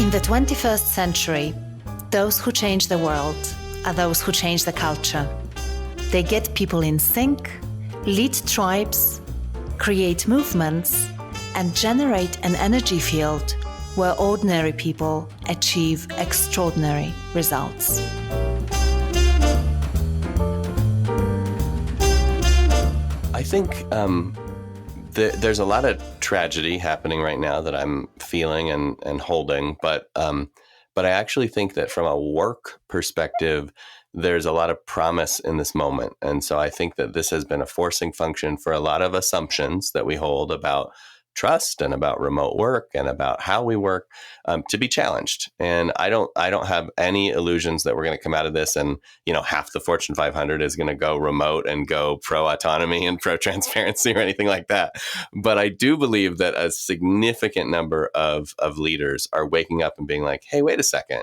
In the 21st century, those who change the world are those who change the culture. They get people in sync, lead tribes, create movements, and generate an energy field where ordinary people achieve extraordinary results. I think there's a lot of tragedy happening right now that I'm feeling and holding, but I actually think that from a work perspective, there's a lot of promise in this moment. And so I think that this has been a forcing function for a lot of assumptions that we hold about trust and about remote work and about how we work to be challenged. And I don't have any illusions that we're going to come out of this and, half the Fortune 500 is going to go remote and go pro autonomy and pro transparency or anything like that. But I do believe that a significant number of leaders are waking up and being like, hey, wait a second.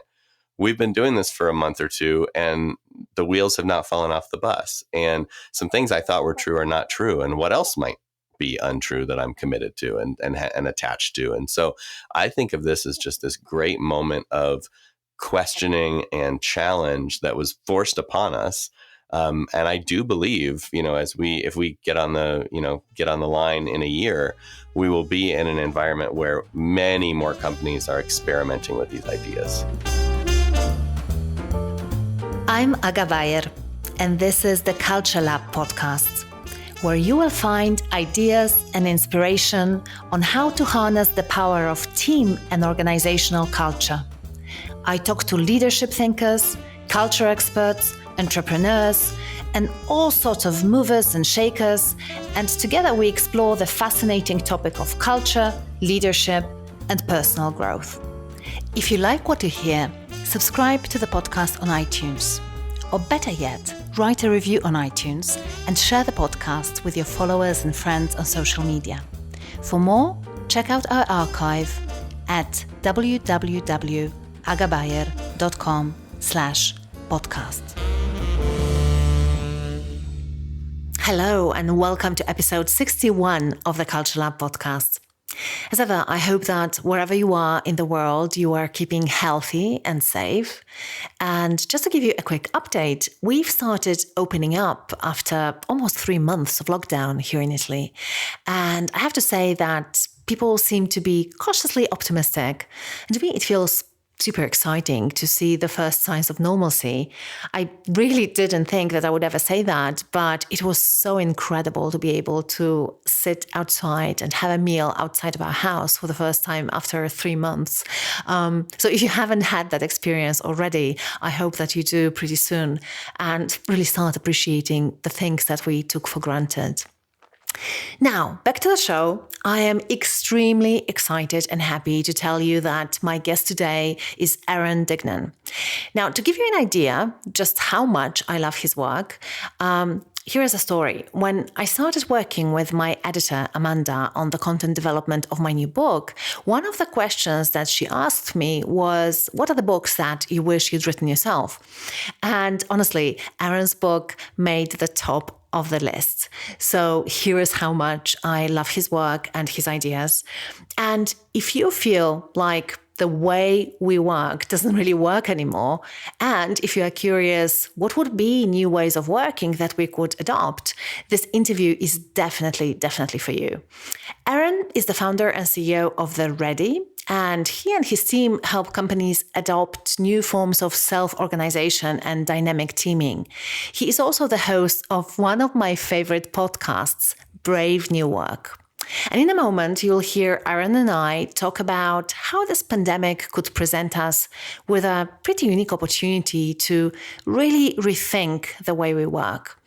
We've been doing this for a month or two and the wheels have not fallen off the bus. And some things I thought were true are not true. And what else might be untrue that I'm committed to and attached to. And so I think of this as just this great moment of questioning and challenge that was forced upon us. And I do believe, if we get on the line in a year, we will be in an environment where many more companies are experimenting with these ideas. I'm Aga Bayer, and this is the CultureLab podcast, where you will find ideas and inspiration on how to harness the power of team and organizational culture. I talk to leadership thinkers, culture experts, entrepreneurs, and all sorts of movers and shakers, and together we explore the fascinating topic of culture, leadership, and personal growth. If you like what you hear, subscribe to the podcast on iTunes. Or better yet, write a review on iTunes and share the podcast with your followers and friends on social media. For more, check out our archive at www.agabayer.com/podcast. Hello and welcome to episode 61 of the CultureLab podcast. As ever, I hope that wherever you are in the world, you are keeping healthy and safe. And just to give you a quick update, we've started opening up after almost 3 months of lockdown here in Italy. And I have to say that people seem to be cautiously optimistic. And to me, it feels super exciting to see the first signs of normalcy. I really didn't think that I would ever say that, but it was so incredible to be able to sit outside and have a meal outside of our house for the first time after 3 months. So if you haven't had that experience already, I hope that you do pretty soon and really start appreciating the things that we took for granted. Now, back to the show. I am extremely excited and happy to tell you that my guest today is Aaron Dignan. Now, to give you an idea just how much I love his work, here is a story. When I started working with my editor, Amanda, on the content development of my new book, one of the questions that she asked me was, what are the books that you wish you'd written yourself? And honestly, Aaron's book made the top of the list. So here is how much I love his work and his ideas. And if you feel like the way we work doesn't really work anymore, and if you are curious what would be new ways of working that we could adopt, this interview is definitely for you. Aaron is the founder and CEO of The Ready, and he and his team help companies adopt new forms of self-organization and dynamic teaming. He is also the host of one of my favorite podcasts, Brave New Work. And in a moment, you'll hear Aaron and I talk about how this pandemic could present us with a pretty unique opportunity to really rethink the way we work.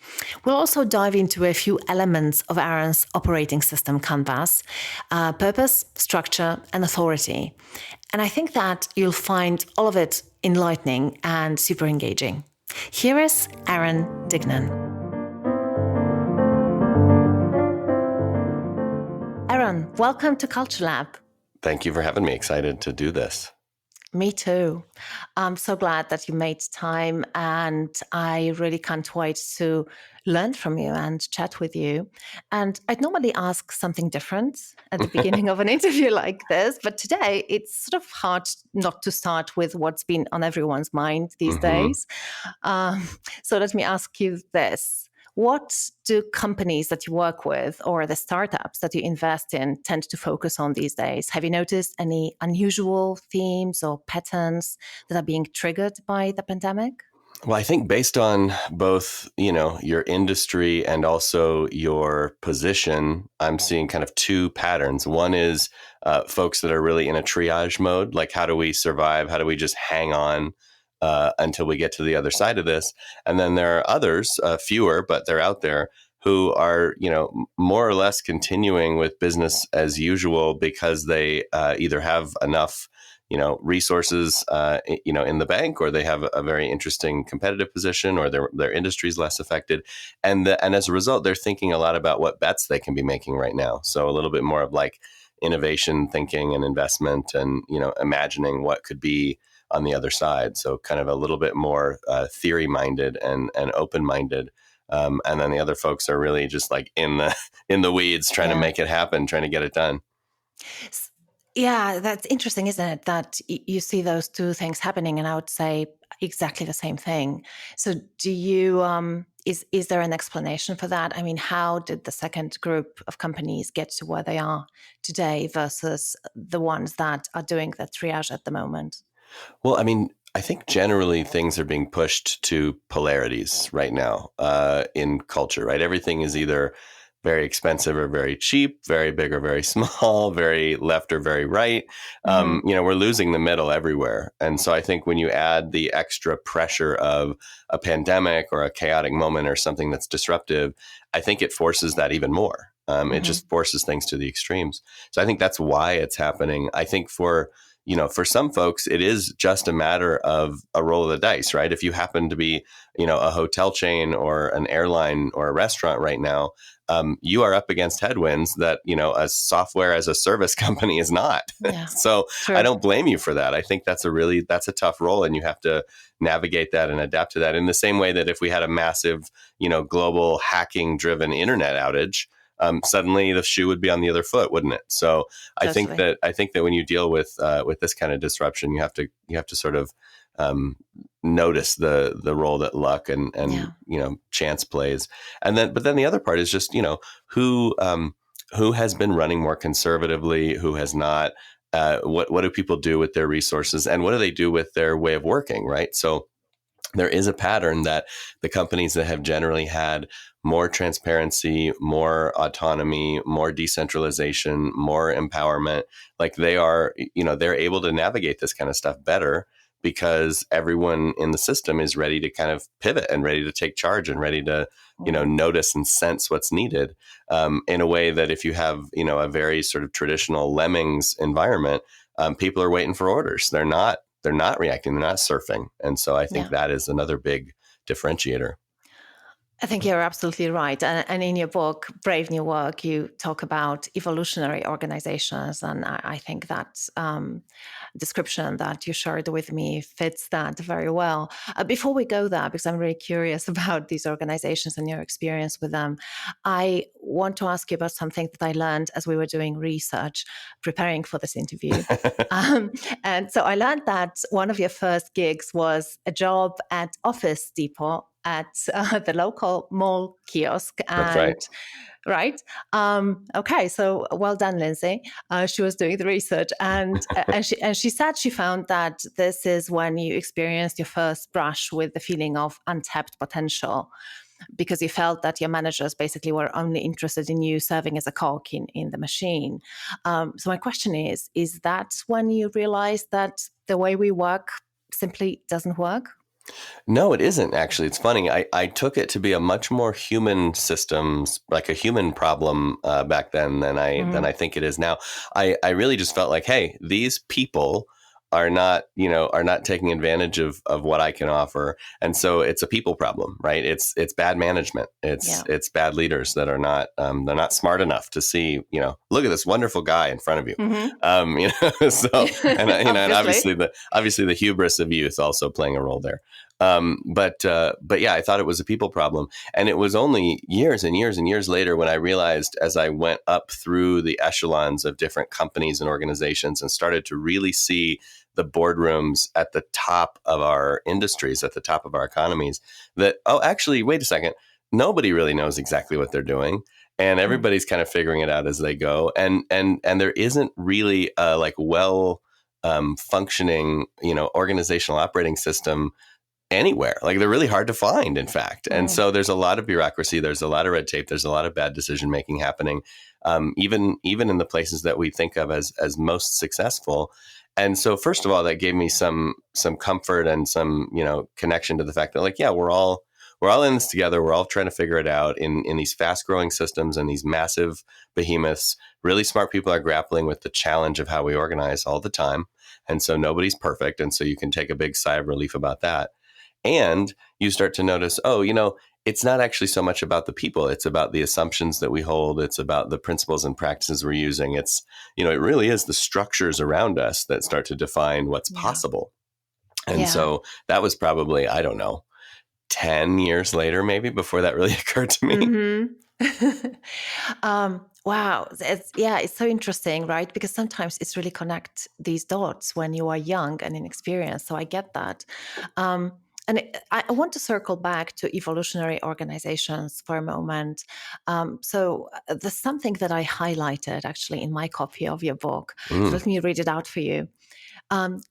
We'll also dive into a few elements of Aaron's operating system canvas, purpose, structure, and authority. And I think that you'll find all of it enlightening and super engaging. Here is Aaron Dignan. Aaron, welcome to CultureLab. Thank you for having me. Excited to do this. Me too. I'm so glad that you made time, and I really can't wait to learn from you and chat with you. And I'd normally ask something different at the beginning of an interview like this, but today it's sort of hard not to start with what's been on everyone's mind these Mm-hmm. days. Um, so let me ask you this. What do companies that you work with or the startups that you invest in tend to focus on these days? Have you noticed any unusual themes or patterns that are being triggered by the pandemic? Well, I think based on both, your industry and also your position, I'm seeing kind of two patterns. One is folks that are really in a triage mode, like how do we survive? How do we just hang on until we get to the other side of this? And then there are others, fewer, but they're out there who are, more or less continuing with business as usual because they either have enough resources, in the bank, or they have a very interesting competitive position, or their industry is less affected, and as a result, they're thinking a lot about what bets they can be making right now. So a little bit more of like innovation thinking and investment, and imagining what could be on the other side. So kind of a little bit more theory minded and open minded. And then the other folks are really just like in the weeds, trying to Yeah. make it happen, trying to get it done. Yeah, that's interesting, isn't it? That you see those two things happening, and I would say exactly the same thing. So, do you? Is there an explanation for that? I mean, how did the second group of companies get to where they are today versus the ones that are doing the triage at the moment? Well, I mean, I think generally things are being pushed to polarities right now in culture, right? Everything is either very expensive or very cheap, very big or very small, very left or very right. Hmm. We're losing the middle everywhere. And so I think when you add the extra pressure of a pandemic or a chaotic moment or something that's disruptive, I think it forces that even more. It Hmm. just forces things to the extremes. So I think that's why it's happening. I think for some folks, it is just a matter of a roll of the dice, right? If you happen to be, a hotel chain or an airline or a restaurant right now, you are up against headwinds that, a software as a service company is not. Yeah, So I true. don't blame you for that. I think that's a tough role, and you have to navigate that and adapt to that in the same way that if we had a massive, global hacking driven internet outage, suddenly the shoe would be on the other foot, wouldn't it? So Totally. I think that when you deal with this kind of disruption, you have to sort of notice the role that luck and Yeah. chance plays, but then the other part is just who has been running more conservatively, who has not. What do people do with their resources, and what do they do with their way of working? Right. So there is a pattern that the companies that have generally had more transparency, more autonomy, more decentralization, more empowerment, like they're able to navigate this kind of stuff better because everyone in the system is ready to kind of pivot and ready to take charge and ready to, Mm. notice and sense what's needed, in a way that if you have, a very sort of traditional lemmings environment, people are waiting for orders. They're not reacting. They're not surfing. And so I think Yeah. that is another big differentiator. I think you're absolutely right. And in your book, Brave New Work, you talk about evolutionary organizations. And I think that description that you shared with me fits that very well. Before we go there, because I'm really curious about these organizations and your experience with them, I want to ask you about something that I learned as we were doing research, preparing for this interview. Um, and so I learned that one of your first gigs was a job at Office Depot at the local mall kiosk. That's right. And right. Okay. So well done, Lindsay. She was doing the research, and she said she found that this is when you experienced your first brush with the feeling of untapped potential, because you felt that your managers basically were only interested in you serving as a cog in the machine. So my question is that when you realized that the way we work simply doesn't work? No, it isn't actually. It's funny. I took it to be a much more human systems, like a human problem back then than I Mm-hmm. think it is now. I really just felt like, hey, these people are not taking advantage of what I can offer, and so it's a people problem, right? It's bad management. It's Yeah. it's bad leaders that are not they're not smart enough to see, look at this wonderful guy in front of you. Mm-hmm. So and and Obviously. obviously the hubris of youth also playing a role there. But yeah, I thought it was a people problem. And it was only years and years and years later when I realized, as I went up through the echelons of different companies and organizations and started to really see the boardrooms at the top of our industries, at the top of our economies, that, oh, actually, wait a second, nobody really knows exactly what they're doing. And Mm. everybody's kind of figuring it out as they go. And there isn't really a like functioning, organizational operating system anywhere. Like they're really hard to find, in fact. And Mm. so there's a lot of bureaucracy, there's a lot of red tape, there's a lot of bad decision making happening, even in the places that we think of as most successful. And so, first of all, that gave me some comfort and some connection to the fact that, like, yeah, we're all in this together. We're all trying to figure it out in these fast growing systems and these massive behemoths. Really smart people are grappling with the challenge of how we organize all the time. And so nobody's perfect. And so you can take a big sigh of relief about that. And you start to notice, oh, it's not actually so much about the people. It's about the assumptions that we hold. It's about the principles and practices we're using. It's, it really is the structures around us that start to define what's Yeah. possible. And Yeah. so that was probably, I don't know, 10 years later, maybe, before that really occurred to me. Wow. It's so interesting, right? Because sometimes it's really connect these dots when you are young and inexperienced. So I get that. I want to circle back to evolutionary organizations for a moment. There's something that I highlighted actually in my copy of your book. So Mm, let me read it out for you.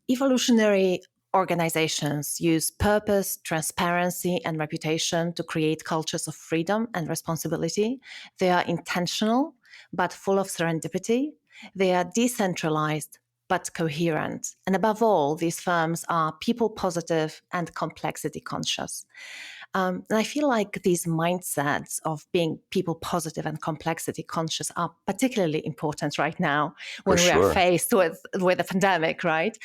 Evolutionary organizations use purpose, transparency, and reputation to create cultures of freedom and responsibility. They are intentional, but full of serendipity. They are decentralized, but coherent. And above all, these firms are people positive and complexity conscious. And I feel like these mindsets of being people positive and complexity conscious are particularly important right now for when we are sure. faced with a pandemic, right?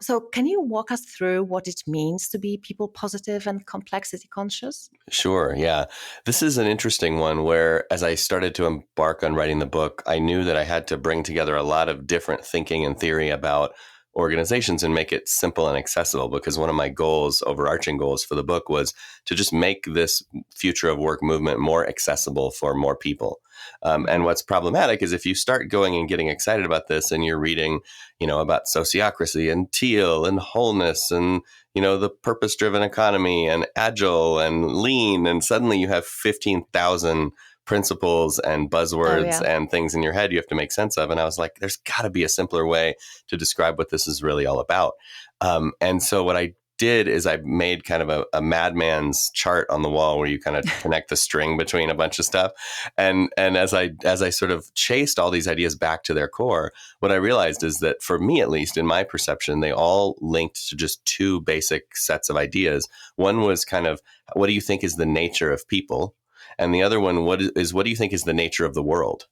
So, can you walk us through what it means to be people positive and complexity conscious? Sure. Yeah. This is an interesting one where, as I started to embark on writing the book, I knew that I had to bring together a lot of different thinking and theory about organizations and make it simple and accessible. Because one of my goals, overarching goals for the book, was to just make this future of work movement more accessible for more people. And what's problematic is if you start going and getting excited about this and you're reading, about sociocracy and teal and wholeness and the purpose driven economy and agile and lean. And suddenly you have 15,000 principles and Oh, buzzwords yeah. and things in your head you have to make sense of. And I was like, there's got to be a simpler way to describe what this is really all about. And so what I did is I made kind of a madman's chart on the wall where you kind of connect the string between a bunch of stuff. And as I sort of chased all these ideas back to their core, what I realized is that for me, at least in my perception, they all linked to just two basic sets of ideas. One was kind of, what do you think is the nature of people? And the other one, what do you think is the nature of the world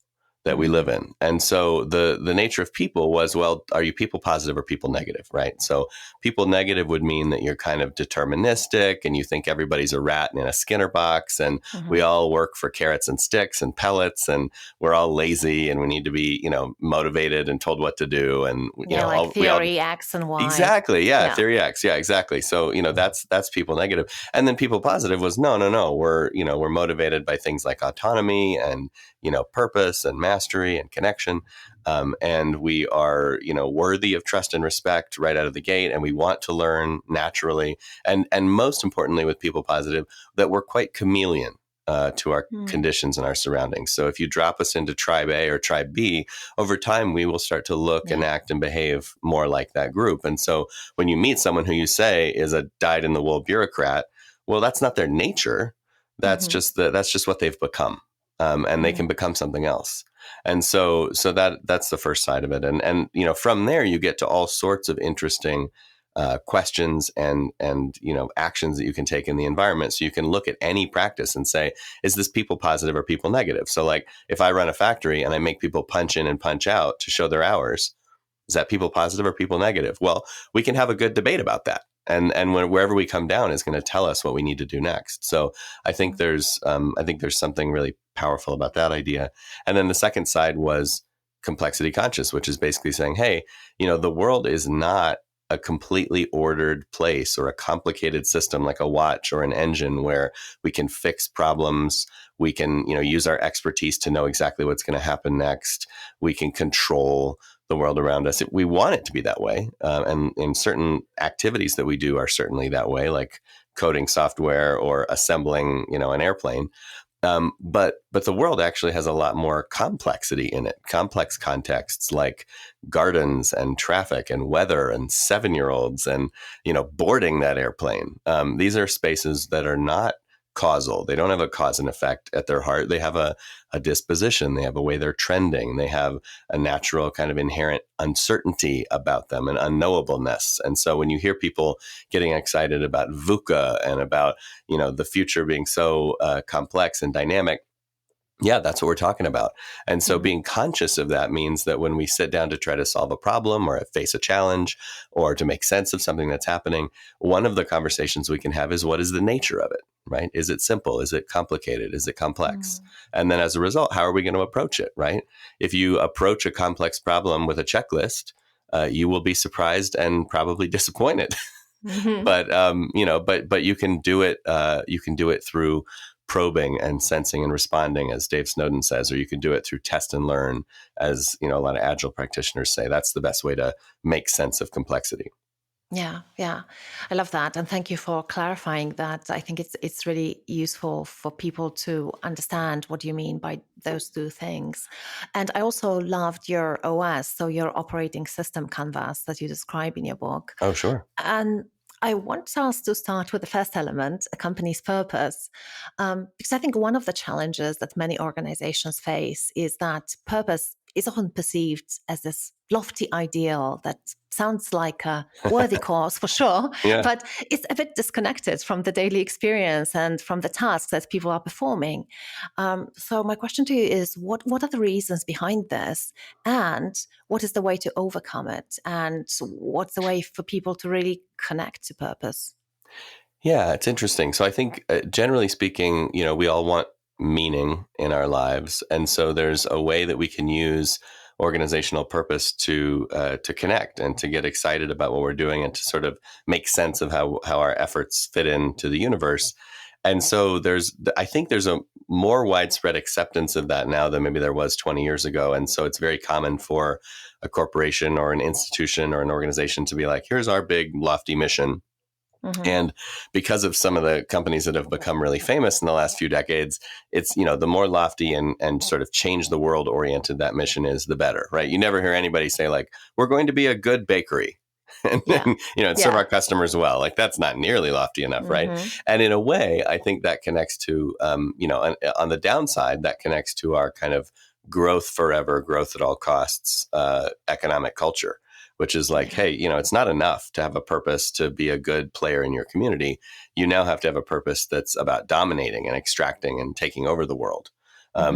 that we live in? And so the nature of people was, well, are you people positive or people negative, right? So people negative would mean that you're kind of deterministic and you think everybody's a rat in a Skinner box and we all work for carrots and sticks and pellets and we're all lazy and we need to be, motivated and told what to do. And, Yeah, like we all theory X and Y. exactly. Yeah. Yeah. Theory X. Yeah, exactly. So, that's people negative. And then people positive was no. We're motivated by things like autonomy and, purpose and mastery and connection. And we are, worthy of trust and respect right out of the gate. And we want to learn naturally. And most importantly, with people positive, that we're quite chameleon. To our conditions and our surroundings. So if you drop us into tribe A or tribe B, over time, we will start to look and act and behave more like that group. And so when you meet someone who you say is a dyed in the wool bureaucrat, well, that's not their nature. That's just what they've become. And they can become something else. And so that's the first side of it. And from there, you get to all sorts of interesting questions and actions that you can take in the environment. So you can look at any practice and say, is this people positive or people negative? So like if I run a factory and I make people punch in and punch out to show their hours, is that people positive or people negative? Well, we can have a good debate about that. And wherever we come down is going to tell us what we need to do next. So I think there's something really powerful about that idea. And then the second side was complexity conscious, which is basically saying, hey, the world is not a completely ordered place or a complicated system like a watch or an engine where we can fix problems. We can, use our expertise to know exactly what's going to happen next. We can control the world around us. We want it to be that way. And certain activities that we do are certainly that way, like coding software or assembling, an airplane. But the world actually has a lot more complexity in it, complex contexts like gardens and traffic and weather and 7-year-olds and, boarding that airplane. These are spaces that are not causal. They don't have a cause and effect at their heart. They have a disposition. They have a way they're trending. They have a natural kind of inherent uncertainty about them and unknowableness. And so when you hear people getting excited about VUCA and about, the future being so complex and dynamic, yeah, that's what we're talking about. And so being conscious of that means that when we sit down to try to solve a problem or face a challenge or to make sense of something that's happening, one of the conversations we can have is, what is the nature of it, right? Is it simple? Is it complicated? Is it complex? And then as a result, how are we going to approach it, right? If you approach a complex problem with a checklist, you will be surprised and probably disappointed. But you can do it. You can do it through probing and sensing and responding, as Dave Snowden says, or you can do it through test and learn, as a lot of agile practitioners say. That's the best way to make sense of complexity. Yeah, yeah. I love that. And thank you for clarifying that. I think it's really useful for people to understand what you mean by those two things. And I also loved your OS, so your operating system canvas that you describe in your book. Oh, sure. And I want us to start with the first element, a company's purpose, because I think one of the challenges that many organizations face is that purpose is often perceived as this lofty ideal that sounds like a worthy cause for sure, Yeah. but it's a bit disconnected from the daily experience and from the tasks that people are performing. So my question to you is, what are the reasons behind this, and what is the way to overcome it, and what's the way for people to really connect to purpose? Yeah, it's interesting. So I think generally speaking, we all want meaning in our lives. And so there's a way that we can use organizational purpose to connect and to get excited about what we're doing and to sort of make sense of how our efforts fit into the universe. And so I think there's a more widespread acceptance of that now than maybe there was 20 years ago. And so it's very common for a corporation or an institution or an organization to be like, here's our big lofty mission. And because of some of the companies that have become really famous in the last few decades, it's, the more lofty and sort of change the world oriented that mission is, the better, right? You never hear anybody say like, we're going to be a good bakery and then, serve our customers well. Like, that's not nearly lofty enough, right? And in a way, I think that connects to, on the downside, that connects to our kind of growth forever, growth at all costs, economic culture, which is like, hey, it's not enough to have a purpose to be a good player in your community. You now have to have a purpose that's about dominating and extracting and taking over the world.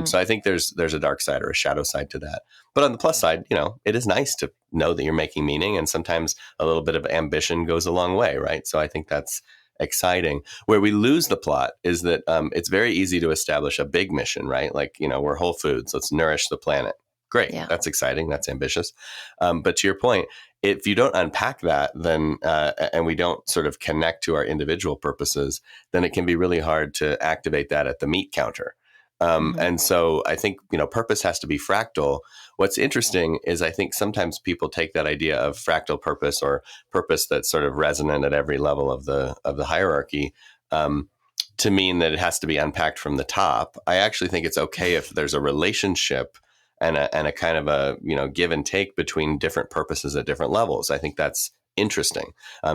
So I think there's a dark side or a shadow side to that. But on the plus side, it is nice to know that you're making meaning, and sometimes a little bit of ambition goes a long way, right? So I think that's exciting. Where we lose the plot is that it's very easy to establish a big mission, right? Like, we're Whole Foods, let's nourish the planet. Great. Yeah. That's exciting. That's ambitious. But to your point, if you don't unpack that, then and we don't sort of connect to our individual purposes, then it can be really hard to activate that at the meat counter. And so I think, purpose has to be fractal. What's interesting is I think sometimes people take that idea of fractal purpose or purpose that's sort of resonant at every level of the hierarchy to mean that it has to be unpacked from the top. I actually think it's okay if there's a relationship and a kind of a give and take between different purposes at different levels. I think that's interesting.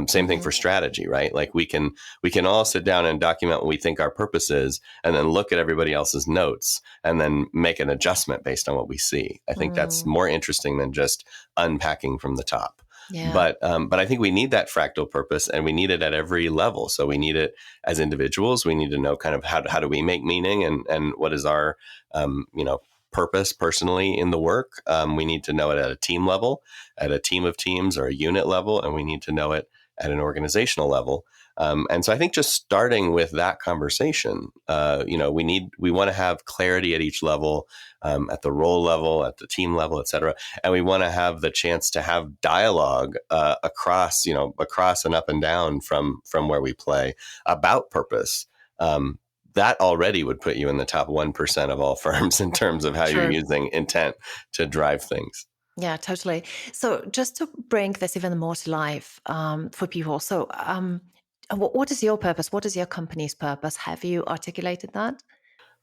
Same thing for strategy, right? Like we can all sit down and document what we think our purpose is, and then look at everybody else's notes, and then make an adjustment based on what we see. I think that's more interesting than just unpacking from the top. Yeah. But I think we need that fractal purpose, and we need it at every level. So we need it as individuals. We need to know kind of how do we make meaning, and what is our purpose personally in the work. We need to know it at a team level, at a team of teams or a unit level, and we need to know it at an organizational level. And so I think just starting with that conversation, we want to have clarity at each level, at the role level, at the team level, et cetera. And we want to have the chance to have dialogue across and up and down from where we play about purpose. That already would put you in the top 1% of all firms in terms of how you're True. using intent to drive things. Yeah, totally. So just to bring this even more to life for people. So what is your purpose? What is your company's purpose? Have you articulated that?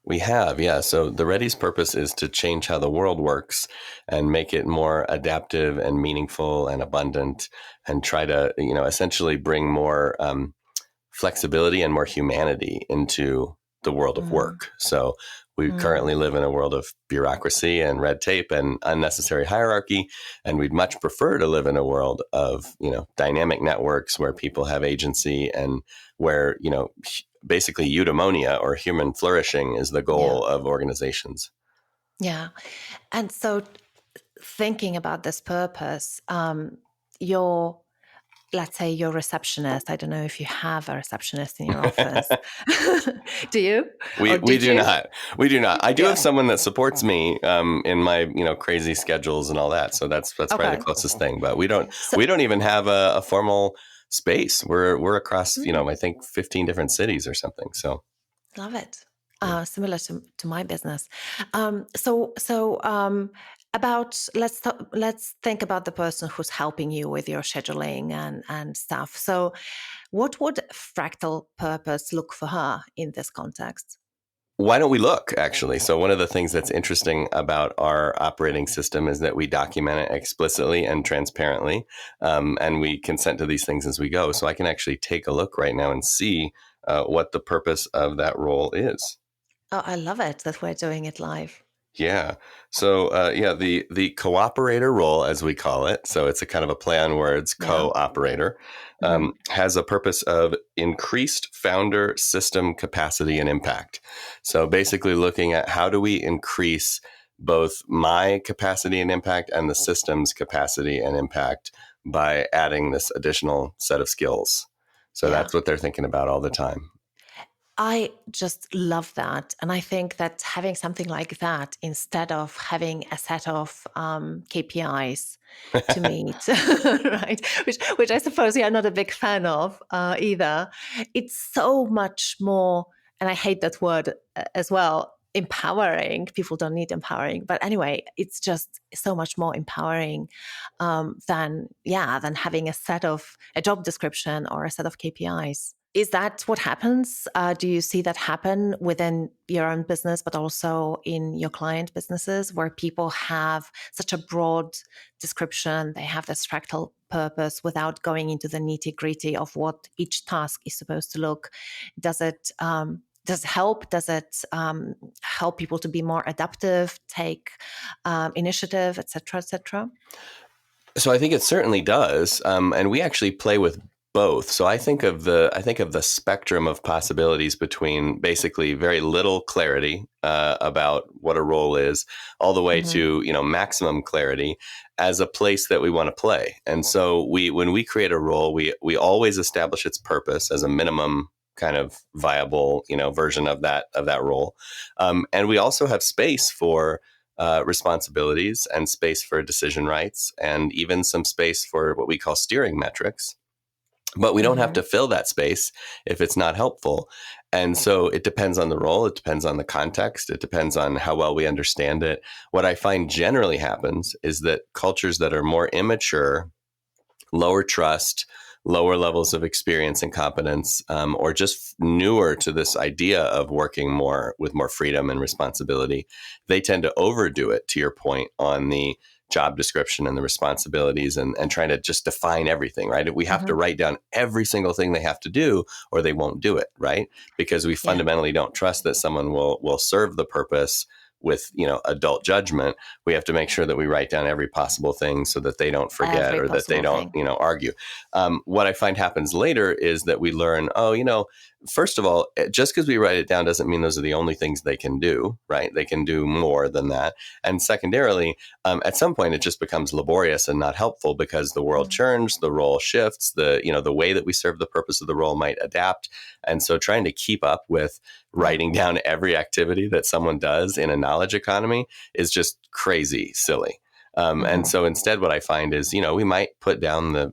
We have, yeah. So the Ready's purpose is to change how the world works and make it more adaptive and meaningful and abundant, and try to, essentially bring more flexibility and more humanity into the world of Mm, work. So we mm, currently live in a world of bureaucracy and red tape and unnecessary hierarchy. And we'd much prefer to live in a world of, dynamic networks where people have agency and where, basically eudaimonia or human flourishing is the yeah, goal of organizations. yeah. And so thinking about this purpose, your let's say your receptionist. I don't know if you have a receptionist in your office. Do you? Or We did do you? not. We do not. I do have Yeah. someone that supports me in my crazy schedules and all that. So that's probably the Okay. closest thing. But So, we don't even have a formal space. We're across mm, I think 15 different cities or something. So love it. yeah. Similar to my business. So about let's think about the person who's helping you with your scheduling and stuff. So, what would fractal purpose look for her in this context? Why don't we look, actually? So, one of the things that's interesting about our operating system is that we document it explicitly and transparently, and we consent to these things as we go. So, I can actually take a look right now and see what the purpose of that role is. Oh, I love it that we're doing it live. Yeah. So the cooperator role, as we call it, so it's a kind of a play on words, Yeah. cooperator, Hmm. has a purpose of increased founder system capacity and impact. So basically, looking at how do we increase both my capacity and impact and the system's capacity and impact by adding this additional set of skills. So Yeah. that's what they're thinking about all the time. I just love that. And I think that having something like that instead of having a set of KPIs to meet, right? Which I suppose you're not a big fan of either. It's so much more, and I hate that word as well. Empowering. People don't need empowering, but anyway, it's just so much more empowering than having a job description or a set of KPIs. Is that what happens? Do you see that happen within your own business, but also in your client businesses where people have such a broad description? They have this fractal purpose without going into the nitty gritty of what each task is supposed to look. Does it help? Does it help people to be more adaptive, take initiative, etc., etc.? So I think it certainly does, and we actually play with both. So I think of the spectrum of possibilities between basically very little clarity about what a role is, all the way Mm-hmm. to maximum clarity as a place that we want to play. And so when we create a role, we always establish its purpose as a minimum kind of viable version of that role, and we also have space for responsibilities and space for decision rights and even some space for what we call steering metrics. But we don't have Mm-hmm. to fill that space if it's not helpful. And so it depends on the role. It depends on the context. It depends on how well we understand it. What I find generally happens is that cultures that are more immature, lower trust, lower levels of experience and competence, or just newer to this idea of working more with more freedom and responsibility, they tend to overdo it, to your point, on the job description and the responsibilities and trying to just define everything, right? We have to Mm-hmm. write down every single thing they have to do or they won't do it, right? Because we Yeah. fundamentally don't trust that someone will serve the purpose with, adult judgment, we have to make sure that we write down every possible thing so that they don't forget Every or that they possible don't, thing. argue. What I find happens later is that we learn, first of all, just because we write it down doesn't mean those are the only things they can do, right? They can do more than that. And secondarily, at some point, it just becomes laborious and not helpful because the world churns, the role shifts, the way that we serve the purpose of the role might adapt. And so trying to keep up with writing down every activity that someone does in a knowledge economy is just crazy silly. And so instead, what I find is, we might put down the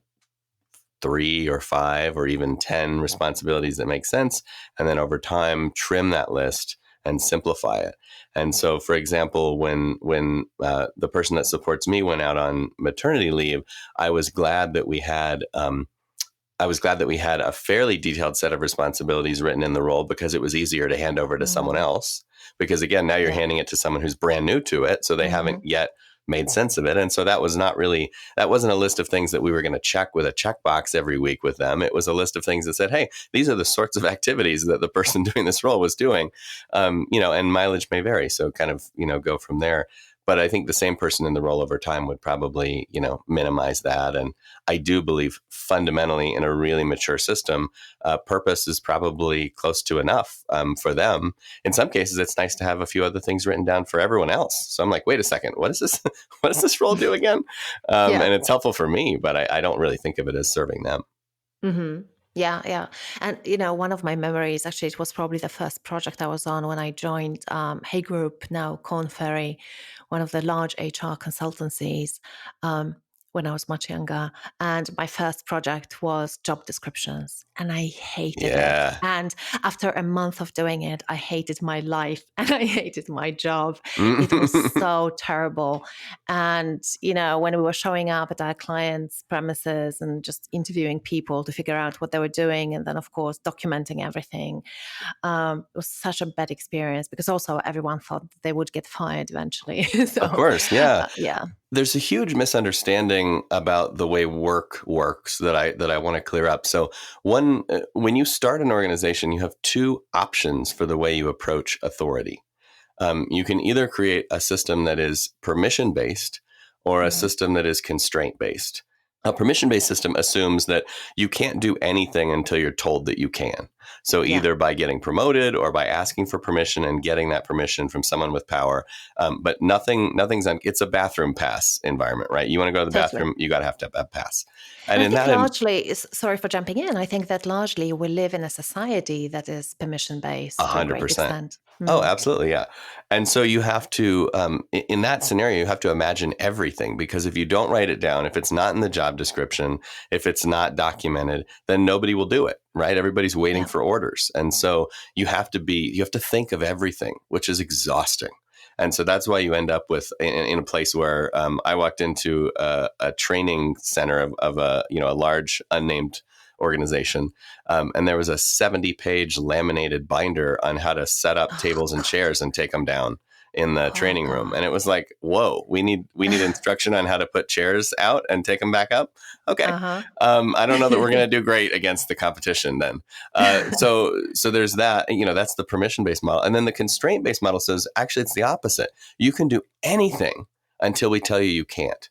3 or 5 or even 10 responsibilities that make sense. And then over time, trim that list and simplify it. And so, for example, when the person that supports me went out on maternity leave, I was glad that we had a fairly detailed set of responsibilities written in the role because it was easier to hand over to someone else. Because again, now you're handing it to someone who's brand new to it, so they haven't yet made sense of it. And so that wasn't a list of things that we were going to check with a checkbox every week with them. It was a list of things that said, hey, these are the sorts of activities that the person doing this role was doing, and mileage may vary. So kind of, go from there. But I think the same person in the role over time would probably, minimize that. And I do believe fundamentally in a really mature system, purpose is probably close to enough for them. In some cases, it's nice to have a few other things written down for everyone else. So I'm like, wait a second, what is this? What does this role do again? And it's helpful for me, but I don't really think of it as serving them. Yeah, yeah. And, one of my memories, actually, it was probably the first project I was on when I joined Hey Group, now Korn Ferry, one of the large HR consultancies, when I was much younger. And my first project was job descriptions, and I hated it. Yeah. And after a month of doing it, I hated my life and I hated my job. It was so terrible. And, when we were showing up at our clients' premises and just interviewing people to figure out what they were doing, and then, of course, documenting everything, it was such a bad experience because also everyone thought they would get fired eventually. Of So, course, yeah. yeah. There's a huge misunderstanding about the way work works that I want to clear up. So when you start an organization, you have two options for the way you approach authority. You can either create a system that is permission based or a system that is constraint based. A permission based system assumes that you can't do anything until you're told that you can. So either by getting promoted or by asking for permission and getting that permission from someone with power. But it's a bathroom pass environment, right? You want to go to the Totally. bathroom, you got to have a pass. And And I in think that, largely, sorry for jumping in, I think that largely we live in a society that is permission based to a great 100%. extent. Oh, absolutely. Yeah. And so you have to, in that scenario, you have to imagine everything, because if you don't write it down, if it's not in the job description, if it's not documented, then nobody will do it, right? Everybody's waiting for orders. And so you have to think of everything, which is exhausting. And so that's why you end up with in a place where I walked into a training center of a large unnamed organization. And there was a 70-page laminated binder on how to set up tables and chairs and take them down in the training room. And it was like, whoa, we need instruction on how to put chairs out and take them back up. Okay. I don't know that we're going to do great against the competition then. So there's that, that's the permission-based model. And then the constraint-based model says, actually, it's the opposite. You can do anything until we tell you you can't.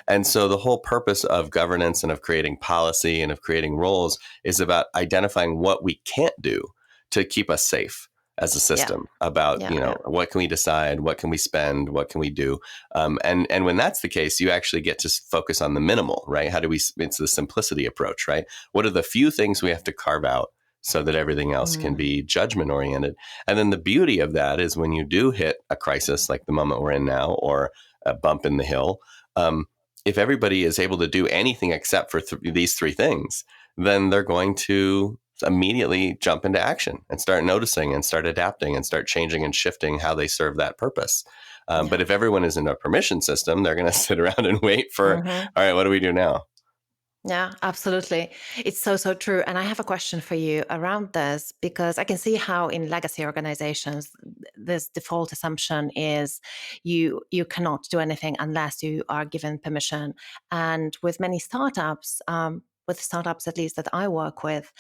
And so the whole purpose of governance and of creating policy and of creating roles is about identifying what we can't do to keep us safe as a system about, what can we decide? What can we spend? What can we do? And when that's the case, you actually get to focus on the minimal, right? It's the simplicity approach, right? What are the few things we have to carve out so that everything else can be judgment oriented? And then the beauty of that is when you do hit a crisis like the moment we're in now, or a bump in the hill, if everybody is able to do anything except for these three things, then they're going to immediately jump into action and start noticing and start adapting and start changing and shifting how they serve that purpose. But if everyone is in a permission system, they're going to sit around and wait for, all right, what do we do now? Yeah, absolutely. It's so, so true. And I have a question for you around this, because I can see how in legacy organizations, this default assumption is you cannot do anything unless you are given permission. And with many startups, with startups at least that I work with,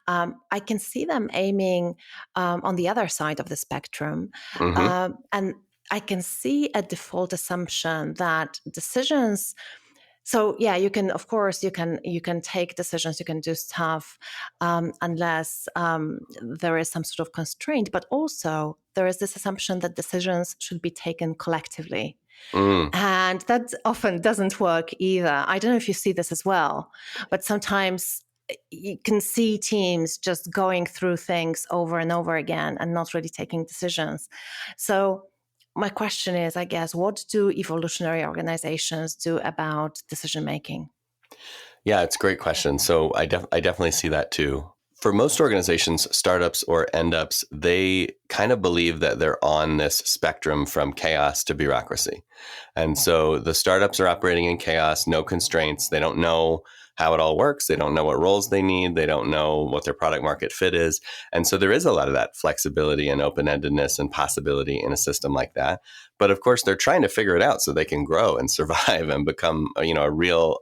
I can see them aiming on the other side of the spectrum. And I can see a default assumption that decisions. So yeah, you can, of course, you can take decisions, you can do stuff, unless there is some sort of constraint. But also, there is this assumption that decisions should be taken collectively, Mm. and that often doesn't work either. I don't know if you see this as well, but sometimes you can see teams just going through things over and over again and not really taking decisions. So my question is, I guess, what do evolutionary organizations do about decision making? Yeah, it's a great question. So I definitely see that too. For most organizations, startups or end ups, they kind of believe that they're on this spectrum from chaos to bureaucracy. And so the startups are operating in chaos, no constraints. They don't know how it all works. They don't know what roles they need. They don't know what their product market fit is. And so there is a lot of that flexibility and open endedness and possibility in a system like that. But of course, they're trying to figure it out so they can grow and survive and become, a real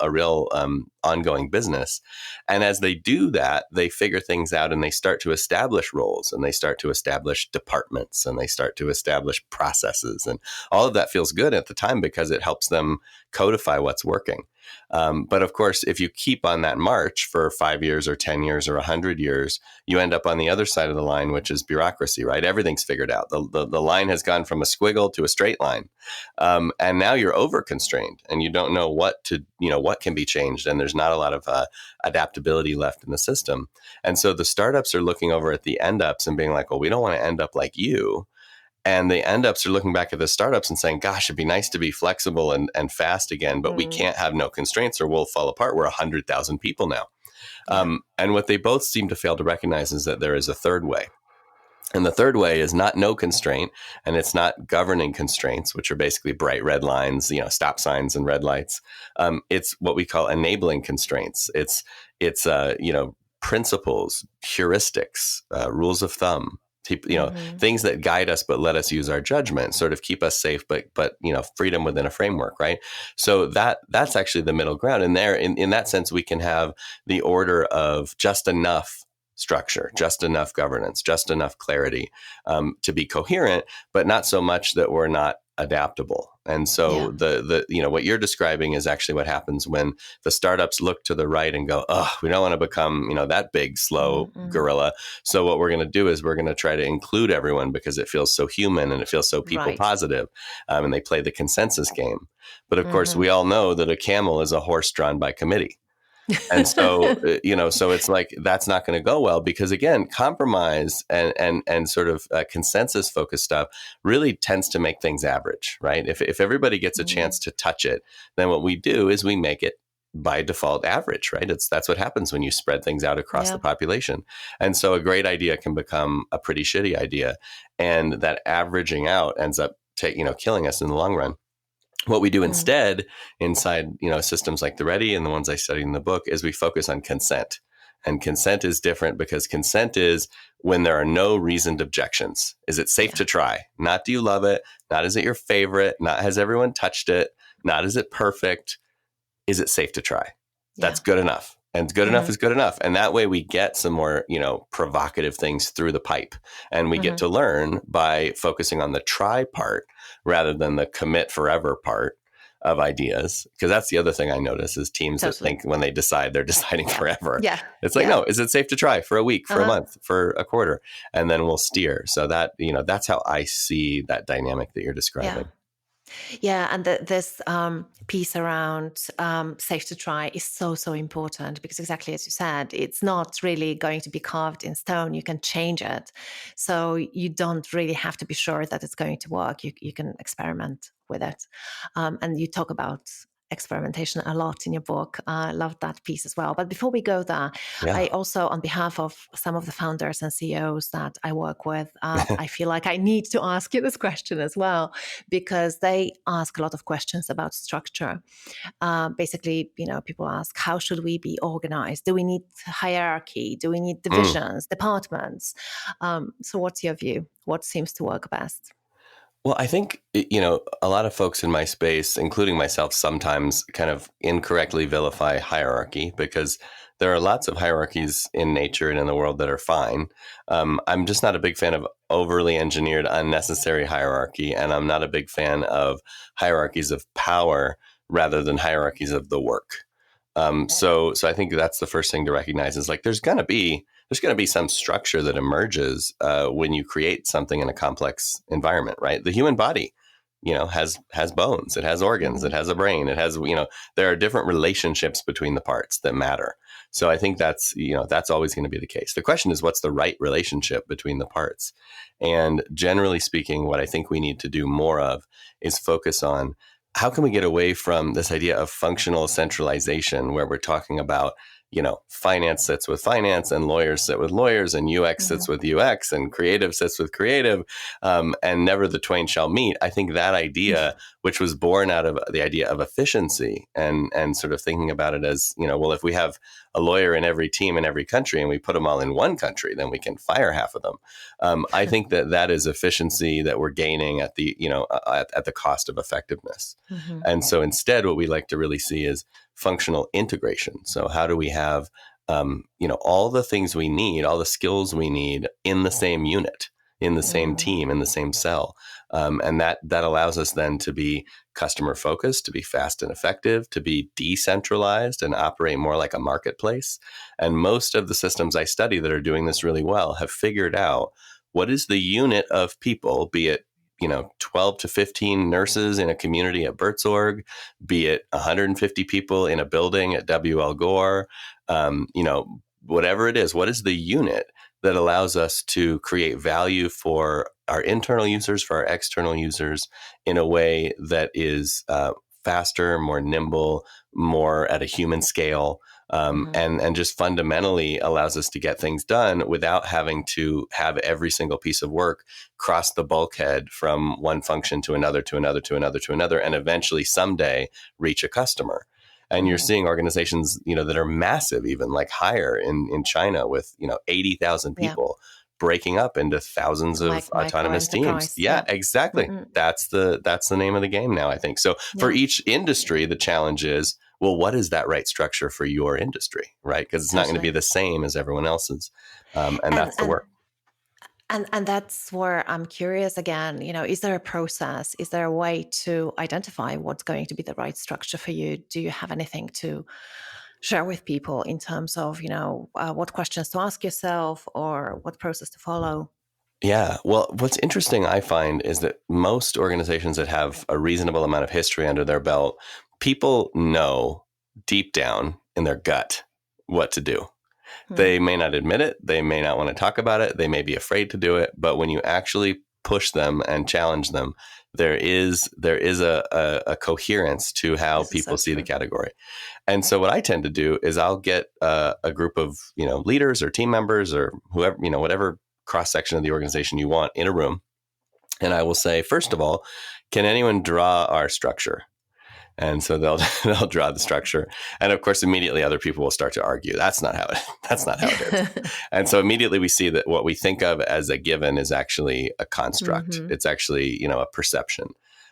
ongoing business. And as they do that, they figure things out and they start to establish roles and they start to establish departments and they start to establish processes. And all of that feels good at the time because it helps them codify what's working. But of course, if you keep on that march for 5 years or 10 years or 100 years, you end up on the other side of the line, which is bureaucracy, right? Everything's figured out. The line has gone from a squiggle to a straight line. And now you're over constrained and you don't know what can be changed. And there's not a lot of adaptability left in the system. And so the startups are looking over at the end ups and being like, well, we don't want to end up like you. And the end ups are looking back at the startups and saying, gosh, it'd be nice to be flexible and fast again, but we can't have no constraints or we'll fall apart. We're 100,000 people now. Yeah. And what they both seem to fail to recognize is that there is a third way. And the third way is not no constraint, and it's not governing constraints, which are basically bright red lines, stop signs and red lights. It's what we call enabling constraints. It's principles, heuristics, rules of thumb. Things that guide us but let us use our judgment, sort of keep us safe, but freedom within a framework, right? So that's actually the middle ground. And there, in that sense, we can have the order of just enough structure, just enough governance, just enough clarity to be coherent, but not so much that we're not adaptable. And so the what you're describing is actually what happens when the startups look to the right and go, oh, we don't want to become that big slow gorilla. So what we're going to do is we're going to try to include everyone because it feels so human and it feels so people positive, and they play the consensus game. But of course, we all know that a camel is a horse drawn by committee. And so, so it's like, that's not going to go well because again, compromise and sort of consensus focused stuff really tends to make things average, right? If everybody gets a chance to touch it, then what we do is we make it by default average, right? That's what happens when you spread things out across the population. And so a great idea can become a pretty shitty idea. And that averaging out ends up killing us in the long run. What we do instead inside, systems like the Ready and the ones I studied in the book is we focus on consent. And consent is different because consent is when there are no reasoned objections. Is it safe to try? Not do you love it? Not is it your favorite? Not has everyone touched it? Not is it perfect? Is it safe to try? That's good enough. And good enough is good enough. And that way we get some more, provocative things through the pipe. And we get to learn by focusing on the try part rather than the commit forever part of ideas. Because that's the other thing I notice is teams that think when they decide, they're deciding forever. Yeah. It's like, no, is it safe to try for a week, for a month, for a quarter? And then we'll steer. So that, that's how I see that dynamic that you're describing. Yeah, and this piece around safe to try is so important because exactly as you said, it's not really going to be carved in stone. You can change it. So you don't really have to be sure that it's going to work. You can experiment with it. And you talk about experimentation a lot in your book. I love that piece as well. But before we go there, I also, on behalf of some of the founders and CEOs that I work with, I feel like I need to ask you this question as well, because they ask a lot of questions about structure. Basically, people ask, how should we be organized? Do we need hierarchy? Do we need divisions, departments? So what's your view? What seems to work best? Well, I think, a lot of folks in my space, including myself, sometimes kind of incorrectly vilify hierarchy because there are lots of hierarchies in nature and in the world that are fine. I'm just not a big fan of overly engineered, unnecessary hierarchy. And I'm not a big fan of hierarchies of power rather than hierarchies of the work. So I think that's the first thing to recognize is like there's going to be some structure that emerges when you create something in a complex environment, right? The human body, has bones, it has organs, it Hmm. has a brain, it has, there are different relationships between the parts that matter. So I think that's always going to be the case. The question is, what's the right relationship between the parts? And generally speaking, what I think we need to do more of is focus on how can we get away from this idea of functional centralization where we're talking about, finance sits with finance and lawyers sit with lawyers and UX Hmm. sits with UX and creative sits with creative, and never the twain shall meet. I think that idea, which was born out of the idea of efficiency and sort of thinking about it as, well, if we have a lawyer in every team in every country and we put them all in one country, then we can fire half of them. I think that is efficiency that we're gaining at the, at the cost of effectiveness. Hmm. And so instead, what we like to really see is functional integration. So how do we have, all the things we need, all the skills we need in the same unit, in the same Hmm. team, in the same cell, and that allows us then to be customer focused, to be fast and effective, to be decentralized and operate more like a marketplace. And most of the systems I study that are doing this really well have figured out what is the unit of people, be it 12 to 15 nurses in a community at Bertsorg, be it 150 people in a building at WL Gore, whatever it is, what is the unit that allows us to create value for our internal users, for our external users in a way that is faster, more nimble, more at a human scale, Hmm. and just fundamentally allows us to get things done without having to have every single piece of work cross the bulkhead from one function to another, to another, to another, to another, and eventually someday reach a customer. And you're Hmm. seeing organizations, that are massive, even like higher in China with, 80,000 Yeah, people breaking up into thousands of like micro autonomous teams. enterprise. Yeah, Yeah. exactly. Mm-mm. That's the name of the game now, I think. So for Yeah, each industry, the challenge is, well, what is that right structure for your industry, right? Because it's not going to be totally. the same as everyone else's, and And that's the and work. and that's where I'm curious again, is there a process? Is there a way to identify what's going to be the right structure for you? Do you have anything to share with people in terms of, what questions to ask yourself or what process to follow? Yeah. Well, what's interesting, I find, is that most organizations that have a reasonable amount of history under their belt, people know deep down in their gut what to do. Hmm. They may not admit it. They may not want to talk about it. They may be afraid to do it. But when you actually push them and challenge them, there is a coherence to how This is people so see the true. category. And so what I tend to do is I'll get a group of leaders or team members or whoever, whatever cross section of the organization you want in a room, and I will say, first of all, can anyone draw our structure? And so they'll they'll draw the structure, and of course, immediately other people will start to argue that's not how it that's not how it is. And so immediately we see that what we think of as a given is actually a construct. Hmm. It's actually a perception.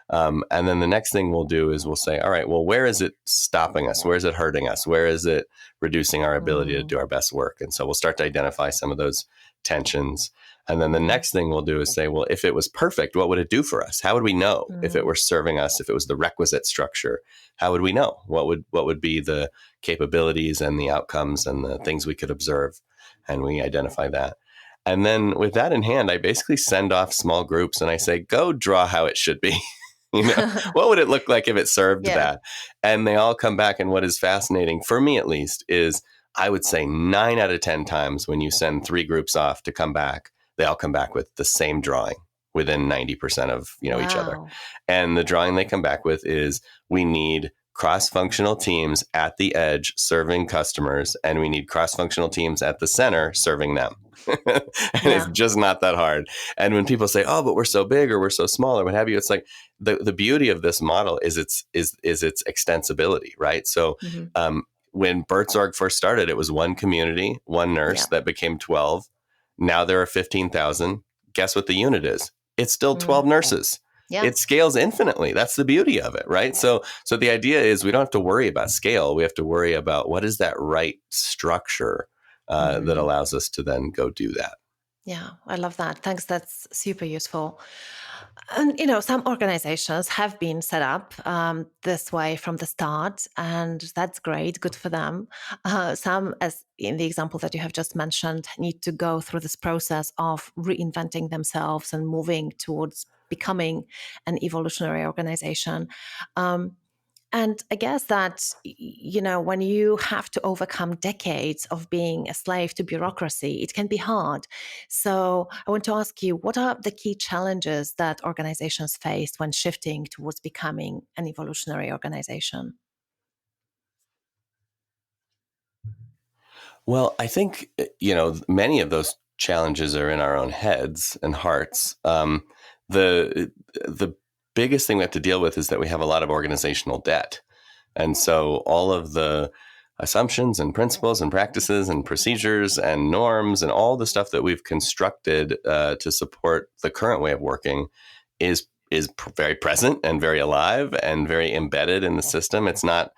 And then the next thing we'll do is we'll say, all right, well, where is it stopping us? Where is it hurting us? Where is it reducing our ability to Mm. do our best work? And so we'll start to identify some of those tensions. And then the Hmm. next thing we'll do is say, well, if it was perfect, what would it do for us? How would we know if it Mm. were serving us, if it was the requisite structure? How would we know? What would be the capabilities and the outcomes and the things we could observe? And we identify that. And then with that in hand, I basically send off small groups and I say, go draw how it should be. What would it look like if it served Yeah. that? And they all come back. And what is fascinating, for me at least, is I would say 9 out of 10 times when you send 3 groups off to come back, they all come back with the same drawing within 90% of each other. Wow. And the drawing they come back with is we need cross-functional teams at the edge serving customers, and we need cross-functional teams at the center serving them. And it's Yeah. just not that hard. And when people say, "Oh, but we're so big or we're so small or what have you," it's like the beauty of this model is its extensibility, right? So Hmm. when Bertsorg first started, it was one community, one nurse Yeah. that became 12. Now there are 15,000. Guess what the unit is? It's still Mm. 12 nurses. Yeah. it scales infinitely. That's the beauty of it, right? So the idea is we don't have to worry about scale. We have to worry about what is that right structure that Hmm. allows us to then go do that. Yeah, I love that. Thanks. That's super useful. And, some organizations have been set up this way from the start, and that's great. Good for them. Some, as in the example that you have just mentioned, need to go through this process of reinventing themselves and moving towards becoming an evolutionary organization. Um, and I guess that, when you have to overcome decades of being a slave to bureaucracy, it can be hard. So I want to ask you, what are the key challenges that organizations face when shifting towards becoming an evolutionary organization? Well, I think, many of those challenges are in our own heads and hearts. The biggest thing we have to deal with is that we have a lot of organizational debt. And so all of the assumptions and principles and practices and procedures and norms and all the stuff that we've constructed to support the current way of working is very present and very alive and very embedded in the system. It's not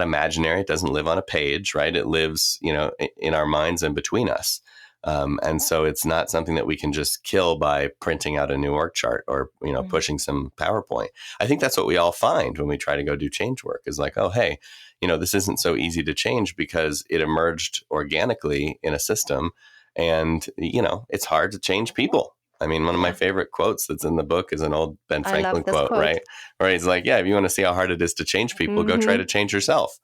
imaginary. It doesn't live on a page, right? It lives, in our minds and between us. And so it's not something that we can just kill by printing out a new org chart or, Mm. pushing some PowerPoint. I think that's what we all find when we try to go do change work is like, oh, hey, this isn't so easy to change because it emerged organically in a system. And, it's hard to change people. I mean, one of my Yeah, favorite quotes that's in the book is an old Ben I Franklin love this quote, quote. right? Where he's like, yeah, if you want to see how hard it is to change people, go try to Hmm. change yourself.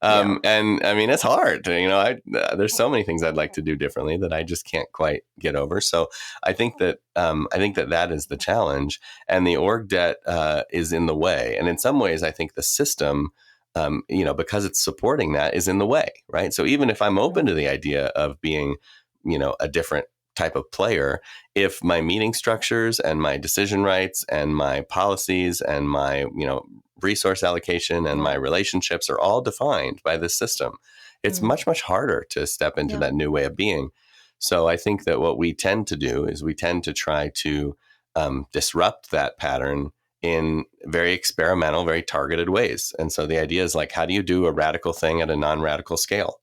Yeah. And I mean, it's hard. There's so many things I'd like to do differently that I just can't quite get over. So I think that that is the challenge, and the org debt is in the way. And in some ways, I think the system, because it's supporting that, is in the way, right? So even if I'm open to the idea of being, a different type of player, if my meeting structures and my decision rights and my policies and my resource allocation and my Yeah. relationships are all defined by this system, it's Mm. much harder to step into Yeah. that new way of being. So I think that what we tend to do is we tend to try to disrupt that pattern in very experimental, very targeted ways. And so the idea is like, how do you do a radical thing at a non-radical scale?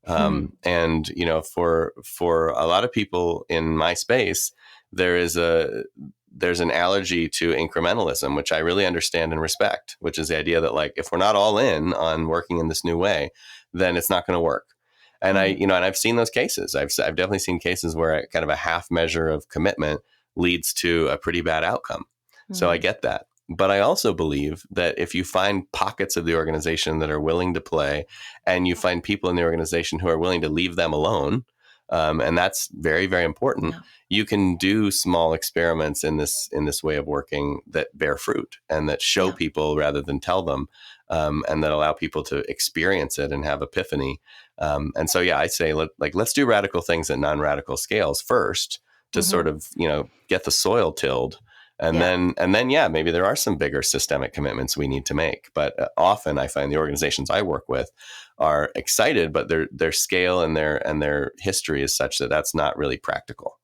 Hmm. And for a lot of people in my space, there's an allergy to incrementalism, which I really understand and respect, which is the idea that like if we're not all in on working in this new way, then it's not going to work. And Mm. and I've seen those cases. I've definitely seen cases where kind of a half measure of commitment leads to a pretty bad outcome. So I Mm. get that. But I also believe that if you find pockets of the organization that are willing to play, and you find people in the organization who are willing to leave them alone, and that's very, very important. Yeah. You can do small experiments in this way of working that bear fruit and that show Yeah. people rather than tell them, and that allow people to experience it and have epiphany. And so, yeah, I say let's do radical things at non-radical scales first to sort Hmm. of get the soil tilled, and Yeah. then yeah, maybe there are some bigger systemic commitments we need to make. But often I find the organizations I work with are excited, but their scale and their history is such that that's not really practical.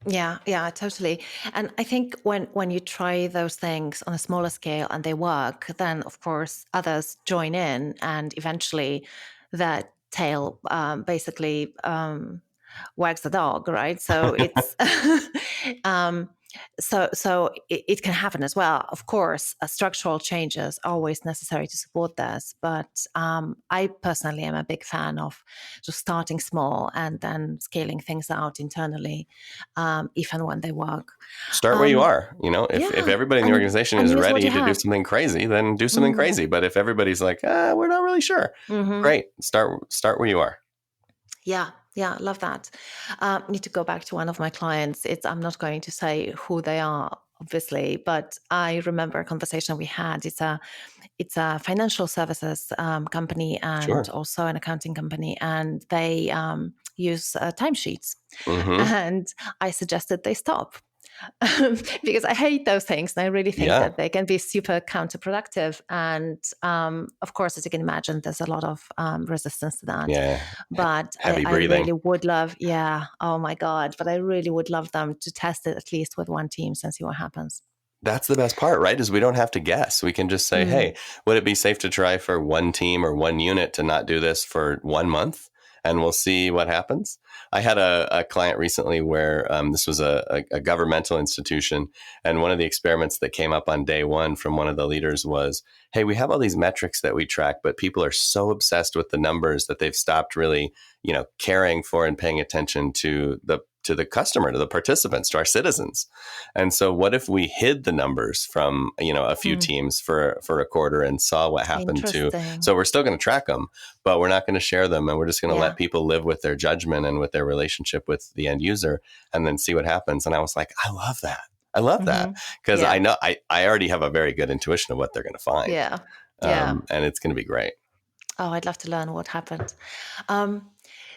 Yeah, yeah, totally. And I think when you try those things on a smaller scale and they work, then of course others join in, and eventually that tail basically wags the dog, right? So it's um, so it can happen as well. Of course, structural changes are always necessary to support this, but I personally am a big fan of just starting small and then scaling things out internally, if and when they work. Start where you Um, are. If yeah, everybody in the and organization and is use what ready you to do have. something crazy, then do something Mm. crazy. But if everybody's like, we're not really sure, Hmm. great. Start where you are. Yeah, yeah, love that. Need to go back to one of my clients. I'm not going to say who they are, obviously, but I remember a conversation we had. It's a financial services company and Sure. also an accounting company, and they use timesheets. Hmm. And I suggested they stop. Because I hate those things. And I really think Yeah. that they can be super counterproductive. And of course, as you can imagine, there's a lot of resistance to that. Yeah. But Heavy I breathing. really would love, yeah, oh my God, but I really would love them to test it at least with one team and see what happens. That's the best part, right? Is we don't have to guess. We can just say, Mm. hey, would it be safe to try for one team or one unit to not do this for 1 month? And we'll see what happens. I had a client recently where this was a governmental institution. And one of the experiments that came up on day one from one of the leaders was, hey, we have all these metrics that we track, but people are so obsessed with the numbers that they've stopped really, caring for and paying attention to the customer, to the participants, to our citizens. And so what if we hid the numbers from, a few Mm. teams for a quarter and saw what happened to, Interesting. so we're still going to track them, but we're not going to share them. And we're just going to Yeah. let people live with their judgment and with their relationship with the end user and then see what happens. And I was like, I love that. I love that Hmm. because I Yeah. know I already have a very good intuition of what they're going to find. Yeah. Yeah. And it's going to be great. Oh, I'd love to learn what happened. Um,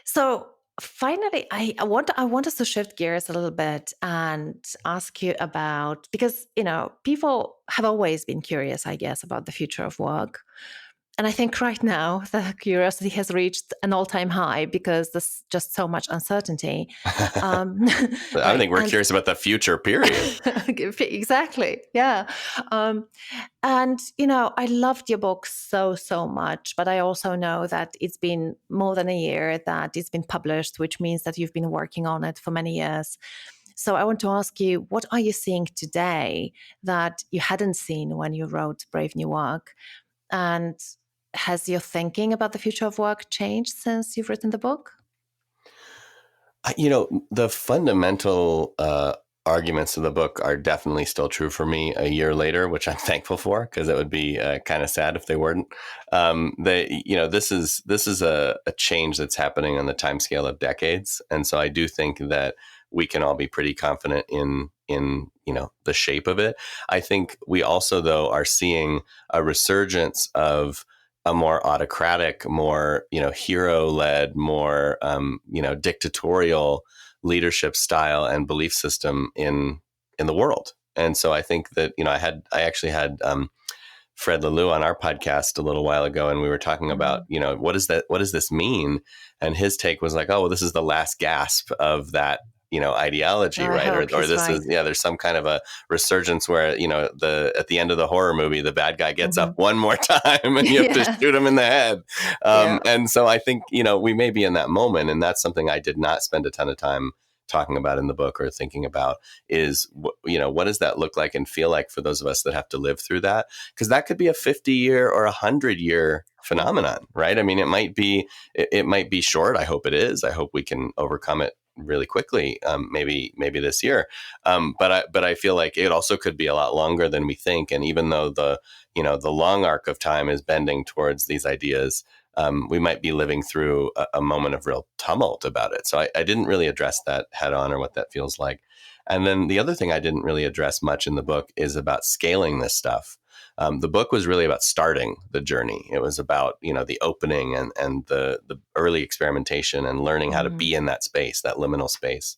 so finally, I want us to shift gears a little bit and ask you about, because people have always been curious, I guess, about the future of work. And I think right now the curiosity has reached an all-time high because there's just so much uncertainty. Um, I right. think we're And curious about the future, period. exactly. Yeah. Um, and, I loved your book so, so much, but I also know that it's been more than a year that it's been published, which means that you've been working on it for many years. So I want to ask you, what are you seeing today that you hadn't seen when you wrote Brave New Work? And has your thinking about the future of work changed since you've written the book? The fundamental arguments of the book are definitely still true for me a year later, which I'm thankful for because it would be kind of sad if they weren't. This is a change that's happening on the timescale of decades, and so I do think that we can all be pretty confident in the shape of it. I think we also though are seeing a resurgence of a more autocratic, more hero-led, more dictatorial leadership style and belief system in the world. And so I think that I actually had Fred Lelou on our podcast a little while ago, and we were talking about Mhm. what does this mean? And his take was like, oh, well, this is the last gasp of that ideology, Well, I right? Or hope or he's this right. is there's some kind of a resurgence where the at the end of the horror movie the bad guy gets up Hmm. one more time and you have to Yeah. shoot him in the head. Yeah. And so I think we may be in that moment, and that's something I did not spend a ton of time talking about in the book or thinking about is what does that look like and feel like for those of us that have to live through that, because that could be a 50-year or 100-year Wow. phenomenon, right? I mean, it might be short. I hope it is. I hope we can overcome it really quickly, maybe this year. But I feel like it also could be a lot longer than we think. And even though the long arc of time is bending towards these ideas, we might be living through a moment of real tumult about it. So I didn't really address that head on or what that feels like. And then the other thing I didn't really address much in the book is about scaling this stuff. The book was really about starting the journey. It was about the opening and the early experimentation and learning how to Hmm. be in that space, that liminal space.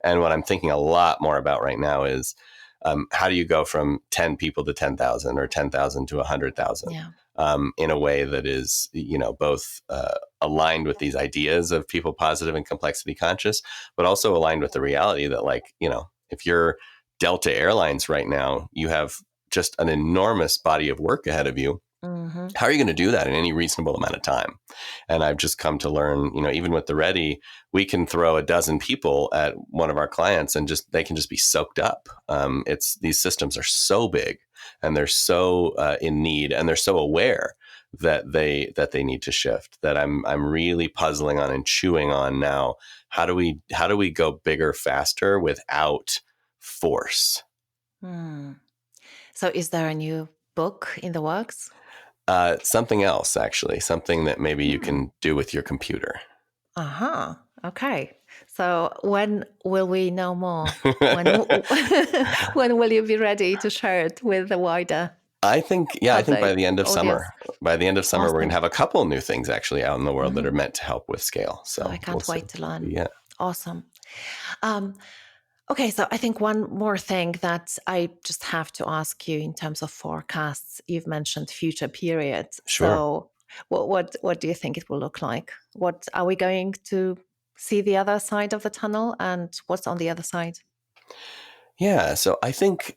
And what I'm thinking a lot more about right now is how do you go from 10 people to 10,000 or 10,000 to 100,000 Yeah. in a way that is both aligned with these ideas of people positive and complexity conscious, but also aligned with the reality that if you're Delta Airlines right now, you have just an enormous body of work ahead of you. Hmm. How are you going to do that in any reasonable amount of time? And I've just come to learn, even with the Ready, we can throw a dozen people at one of our clients and they can just be soaked up. It's these systems are so big and they're so in need and they're so aware that they need to shift, that I'm really puzzling on and chewing on now. How do we go bigger, faster without force? Hmm. So is there a new book in the works? Something else, actually, something that maybe you Hmm. can do with your computer. Uh-huh. Okay. So when will we know more? When when will you be ready to share it with the wider I think by public the end of audience? summer, we're going to Awesome. have a couple new things actually out in the world that are Hmm. meant to help with scale. I So we'll can't see. wait to learn. Yeah, Awesome. Um, okay, so I think one more thing that I just have to ask you in terms of forecasts. You've mentioned future periods. sure. So what do you think it will look like? What are we going to see the other side of the tunnel, and what's on the other side? Yeah. So I think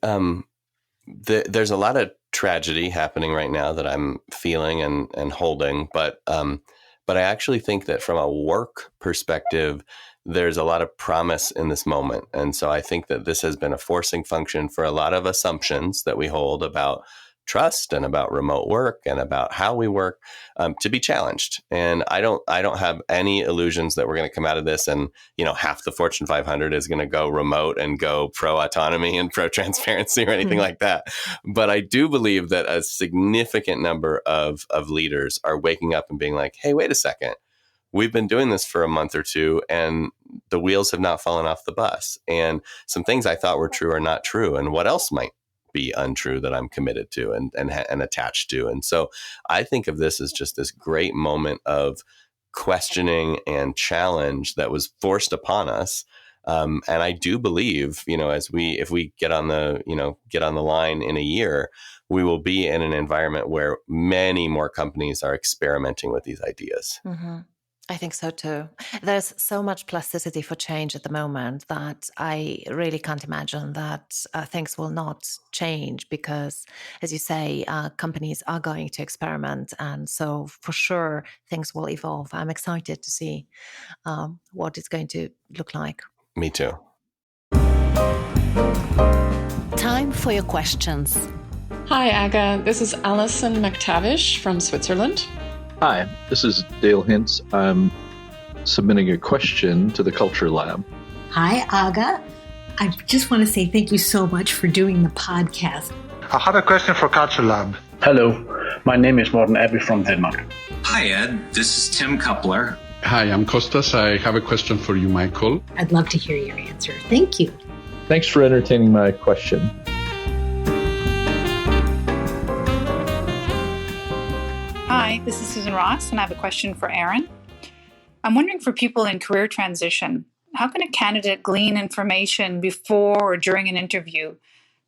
There's a lot of tragedy happening right now that I'm feeling and holding, but I actually think that from a work perspective, there's a lot of promise in this moment. And so I think that this has been a forcing function for a lot of assumptions that we hold about trust and about remote work and about how we work, to be challenged. And I don't have any illusions that we're going to come out of this and, half the Fortune 500 is going to go remote and go pro autonomy and pro transparency or anything like that. But I do believe that a significant number of leaders are waking up and being like, hey, wait a second. We've been doing this for a month or two and the wheels have not fallen off the bus. And some things I thought were true are not true. And what else might be untrue that I'm committed to and attached to? And so I think of this as just this great moment of questioning and challenge that was forced upon us. And I do believe, if we get on the line in a year, we will be in an environment where many more companies are experimenting with these ideas. Mm-hmm. I think so too. There's so much plasticity for change at the moment that I really can't imagine that things will not change because, as you say, companies are going to experiment. And so for sure, things will evolve. I'm excited to see what it's going to look like. Me too. Time for your questions. Hi, Aga. This is Alison McTavish from Switzerland. Hi, this is Dale Hintz. I'm submitting a question to the CultureLab. Hi, Aga. I just want to say thank you so much for doing the podcast. I have a question for CultureLab. Hello, my name is Morten Abbey from Denmark. Hi, Ed. This is Tim Coupler. Hi, I'm Kostas. I have a question for you, Michael. I'd love to hear your answer. Thank you. Thanks for entertaining my question. Hi, this is Susan Ross, and I have a question for Aaron. I'm wondering for people in career transition, how can a candidate glean information before or during an interview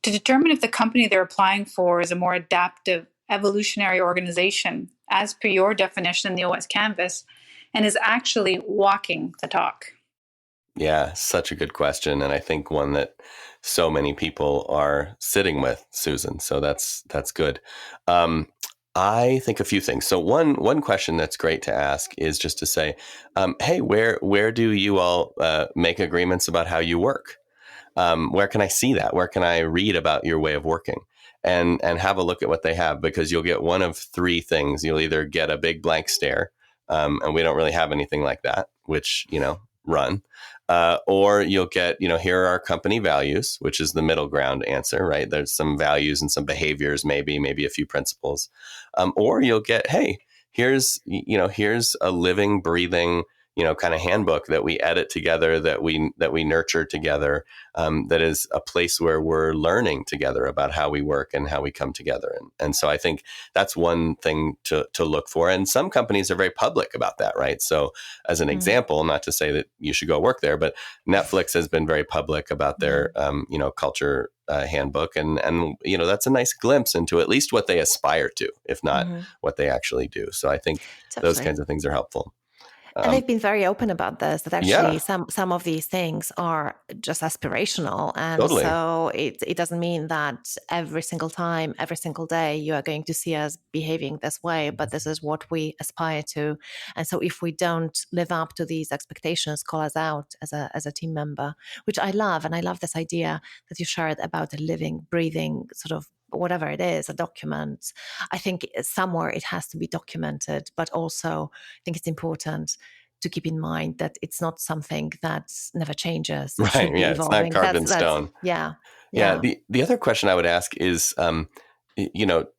to determine if the company they're applying for is a more adaptive, evolutionary organization, as per your definition in the OS Canvas, and is actually walking the talk? Yeah, such a good question. And I think one that so many people are sitting with, Susan. So that's good. I think a few things. So one question that's great to ask is just to say, hey, where do you all make agreements about how you work? Where can I see that? Where can I read about your way of working? And have a look at what they have, because you'll get one of three things. You'll either get a big blank stare, and we don't really have anything like that, which, run. Or you'll get, here are our company values, which is the middle ground answer, right? There's some values and some behaviors, maybe a few principles. Or you'll get, hey, here's a living, breathing, kind of handbook that we edit together, that we nurture together, that is a place where we're learning together about how we work and how we come together. And so I think that's one thing to look for. And some companies are very public about that, right? So as an example, not to say that you should go work there, but Netflix has been very public about their, culture handbook. And that's a nice glimpse into at least what they aspire to, if not what they actually do. So I think those kinds of things are helpful. And they've been very open about this, that actually some of these things are just aspirational. And so it doesn't mean that every single time, every single day, you are going to see us behaving this way, but this is what we aspire to. And so if we don't live up to these expectations, call us out as a team member, which I love. And I love this idea that you shared about a living, breathing sort of whatever it is, a document. I think somewhere it has to be documented, but also I think it's important to keep in mind that it's not something that never changes. Right. Yeah. It's not carved in stone. Yeah. The other question I would ask is,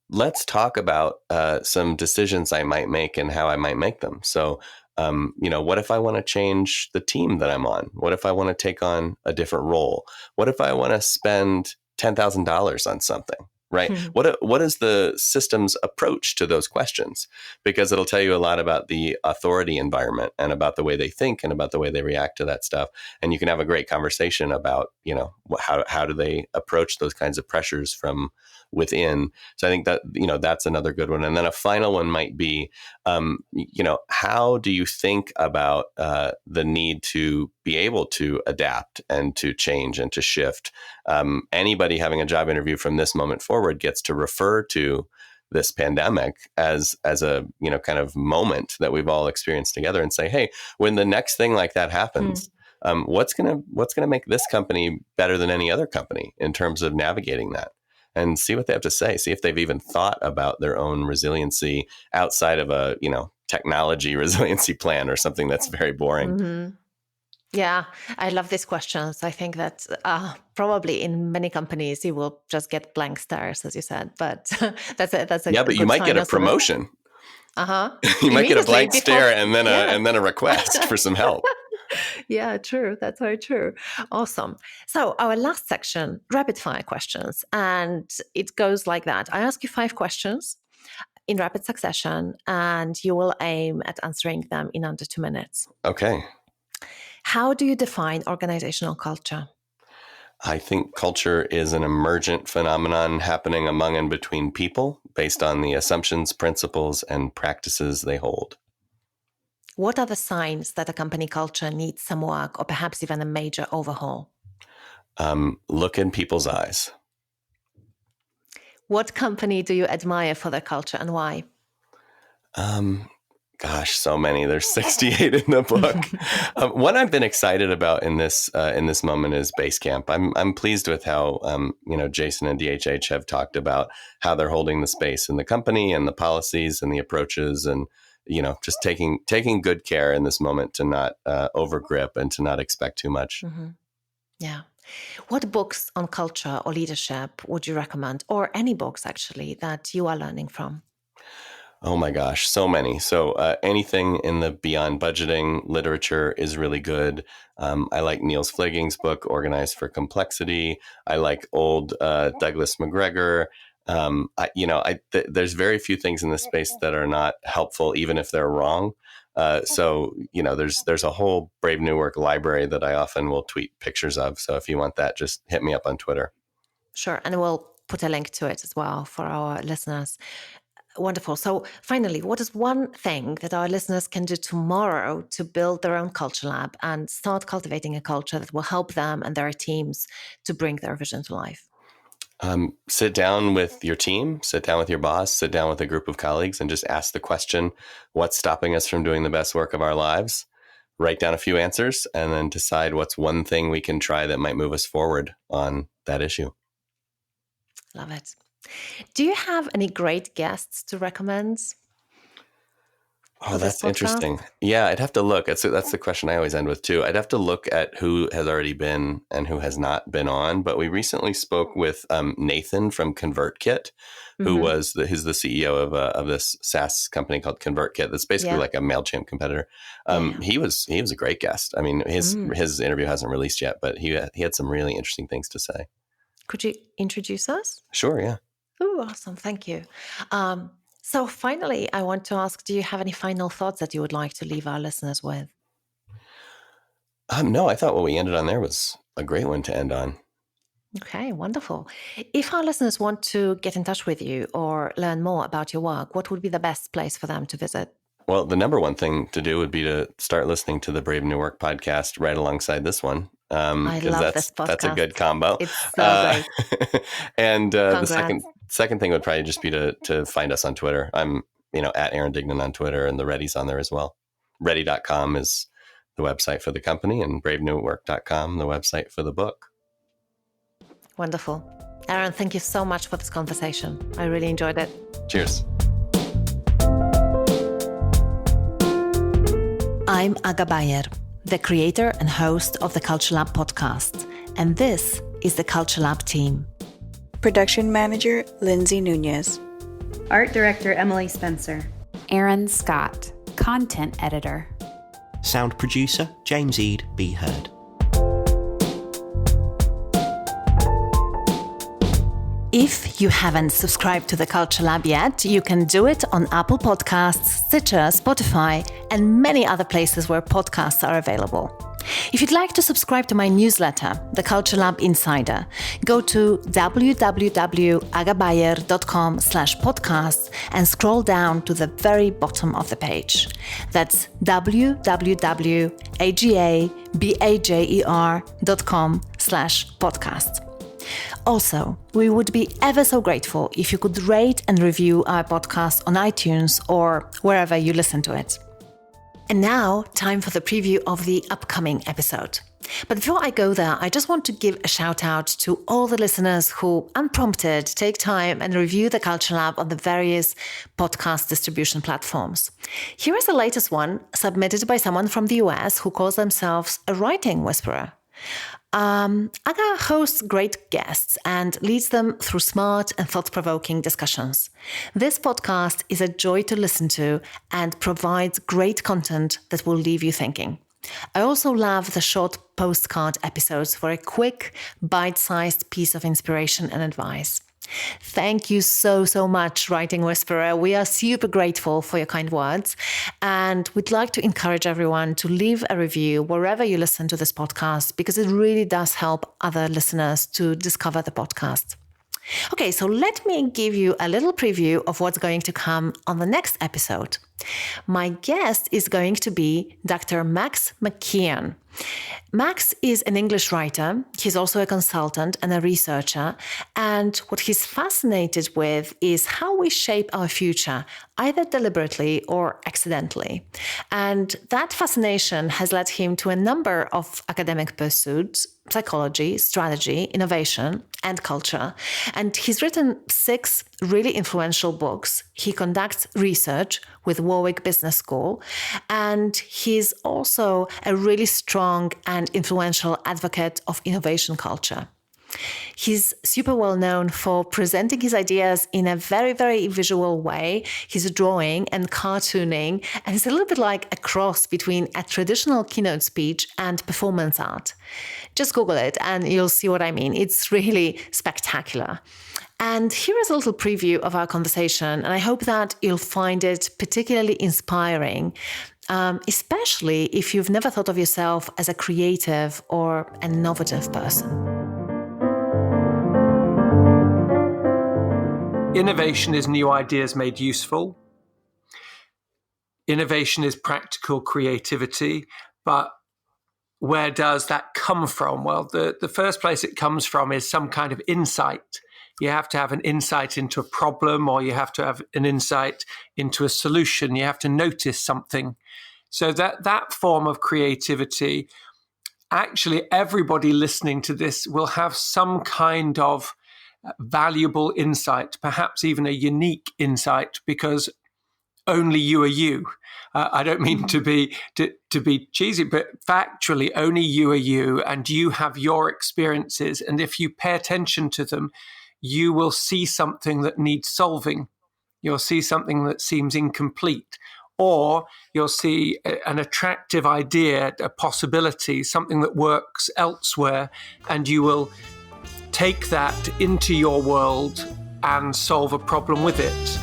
let's talk about some decisions I might make and how I might make them. So, what if I want to change the team that I'm on? What if I want to take on a different role? What if I want to spend $10,000 on something? Right. What is the system's approach to those questions? Because it'll tell you a lot about the authority environment and about the way they think and about the way they react to that stuff. And you can have a great conversation about, how do they approach those kinds of pressures from within. So I think that, that's another good one. And then a final one might be, how do you think about the need to be able to adapt and to change and to shift? Anybody having a job interview from this moment forward gets to refer to this pandemic as a kind of moment that we've all experienced together and say, hey, when the next thing like that happens, what's gonna make this company better than any other company in terms of navigating that? And see what they have to say. See if they've even thought about their own resiliency outside of a technology resiliency plan or something that's very boring. Mm-hmm. Yeah, I love these questions. I think that probably in many companies you will just get blank stares, as you said. But that's a yeah. But you might get a promotion. You might get a blank stare and then a request for some help. Yeah, true. That's very true. Awesome. So our last section, rapid fire questions, and it goes like that. I ask you 5 questions in rapid succession, and you will aim at answering them in under 2 minutes. Okay. How do you define organizational culture? I think culture is an emergent phenomenon happening among and between people based on the assumptions, principles, and practices they hold. What are the signs that a company culture needs some work or perhaps even a major overhaul? Look in people's eyes. What company do you admire for their culture and why? Gosh, so many. There's 68 in the book. One I've been excited about in this moment is Basecamp. I'm pleased with how Jason and DHH have talked about how they're holding the space in the company and the policies and the approaches, and just taking good care in this moment to not overgrip and to not expect too much. Mm-hmm. Yeah. What books on culture or leadership would you recommend, or any books actually that you are learning from? Oh my gosh, so many. So anything in the beyond budgeting literature is really good. I like Niels Fleging's book, Organized for Complexity. I like old Douglas McGregor. There's very few things in this space that are not helpful, even if they're wrong. So there's a whole Brave New Work library that I often will tweet pictures of. So if you want that, just hit me up on Twitter. Sure. And we'll put a link to it as well for our listeners. Wonderful. So finally, what is one thing that our listeners can do tomorrow to build their own culture lab and start cultivating a culture that will help them and their teams to bring their vision to life? Sit down with your team, sit down with your boss, sit down with a group of colleagues and just ask the question, what's stopping us from doing the best work of our lives? Write down a few answers and then decide what's one thing we can try that might move us forward on that issue. Love it. Do you have any great guests to recommend? Oh, that's interesting. Yeah, I'd have to look. That's the question I always end with too. I'd have to look at who has already been and who has not been on. But we recently spoke with Nathan from ConvertKit, who was he's the CEO of this SaaS company called ConvertKit. That's basically like a MailChimp competitor. He was a great guest. I mean, his interview hasn't released yet, but he had some really interesting things to say. Could you introduce us? Sure. Yeah. Oh, awesome. Thank you. So finally, I want to ask, do you have any final thoughts that you would like to leave our listeners with? No, I thought what we ended on there was a great one to end on. Okay, wonderful. If our listeners want to get in touch with you or learn more about your work, what would be the best place for them to visit? Well, the number one thing to do would be to start listening to the Brave New Work podcast right alongside this one. I love this podcast. That's a good combo. It's so great. And the second thing would probably just be to find us on Twitter. I'm, at Aaron Dignan on Twitter, and the Ready's on there as well. Ready.com is the website for the company, and bravenewwork.com, the website for the book. Wonderful. Aaron, thank you so much for this conversation. I really enjoyed it. Cheers. I'm Aga Bayer, the creator and host of the CultureLab podcast, and this is the CultureLab team. Production Manager, Lindsay Nunez. Art Director, Emily Spencer. Aaron Scott, Content Editor. Sound Producer, James Eade, Be Heard. If you haven't subscribed to the CultureLab yet, you can do it on Apple Podcasts, Stitcher, Spotify, and many other places where podcasts are available. If you'd like to subscribe to my newsletter, The Culture Lab Insider, go to www.agabayer.com/podcast and scroll down to the very bottom of the page. That's www.agabayer.com/podcast. Also, we would be ever so grateful if you could rate and review our podcast on iTunes or wherever you listen to it. And now, time for the preview of the upcoming episode. But before I go there, I just want to give a shout out to all the listeners who, unprompted, take time and review the Culture Lab on the various podcast distribution platforms. Here is the latest one, submitted by someone from the US who calls themselves a writing whisperer. Aga hosts great guests and leads them through smart and thought-provoking discussions. This podcast is a joy to listen to and provides great content that will leave you thinking. I also love the short postcard episodes for a quick, bite-sized piece of inspiration and advice. Thank you so much, Writing Whisperer. We are super grateful for your kind words, and we'd like to encourage everyone to leave a review wherever you listen to this podcast, because it really does help other listeners to discover the podcast. Okay, so let me give you a little preview of what's going to come on the next episode. My guest is going to be Dr. Max McKeon. Max is an English writer. He's also a consultant and a researcher. And what he's fascinated with is how we shape our future, either deliberately or accidentally. And that fascination has led him to a number of academic pursuits: psychology, strategy, innovation, and culture. And he's written 6 really influential books. He conducts research with Warwick Business School, and he's also a really strong and influential advocate of innovation culture. He's super well known for presenting his ideas in a very, very visual way. He's drawing and cartooning, and it's a little bit like a cross between a traditional keynote speech and performance art. Just Google it and you'll see what I mean. It's really spectacular. And here is a little preview of our conversation, and I hope that you'll find it particularly inspiring, especially if you've never thought of yourself as a creative or an innovative person. Innovation is new ideas made useful. Innovation is practical creativity, but where does that come from? Well, the first place it comes from is some kind of insight. You have to have an insight into a problem, or you have to have an insight into a solution. You have to notice something. So that form of creativity, actually everybody listening to this will have some kind of valuable insight, perhaps even a unique insight, because only you are you. I don't mean to be cheesy, but factually, only you are you, and you have your experiences. And if you pay attention to them, you will see something that needs solving. You'll see something that seems incomplete, or you'll see an attractive idea, a possibility, something that works elsewhere, and you will take that into your world and solve a problem with it.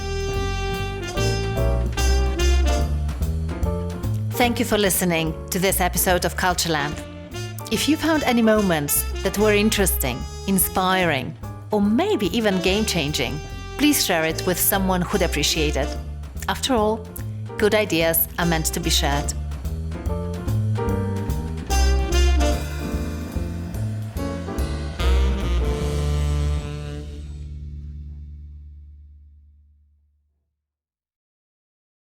Thank you for listening to this episode of Culture Lab. If you found any moments that were interesting, inspiring, or maybe even game-changing, please share it with someone who'd appreciate it. After all, good ideas are meant to be shared.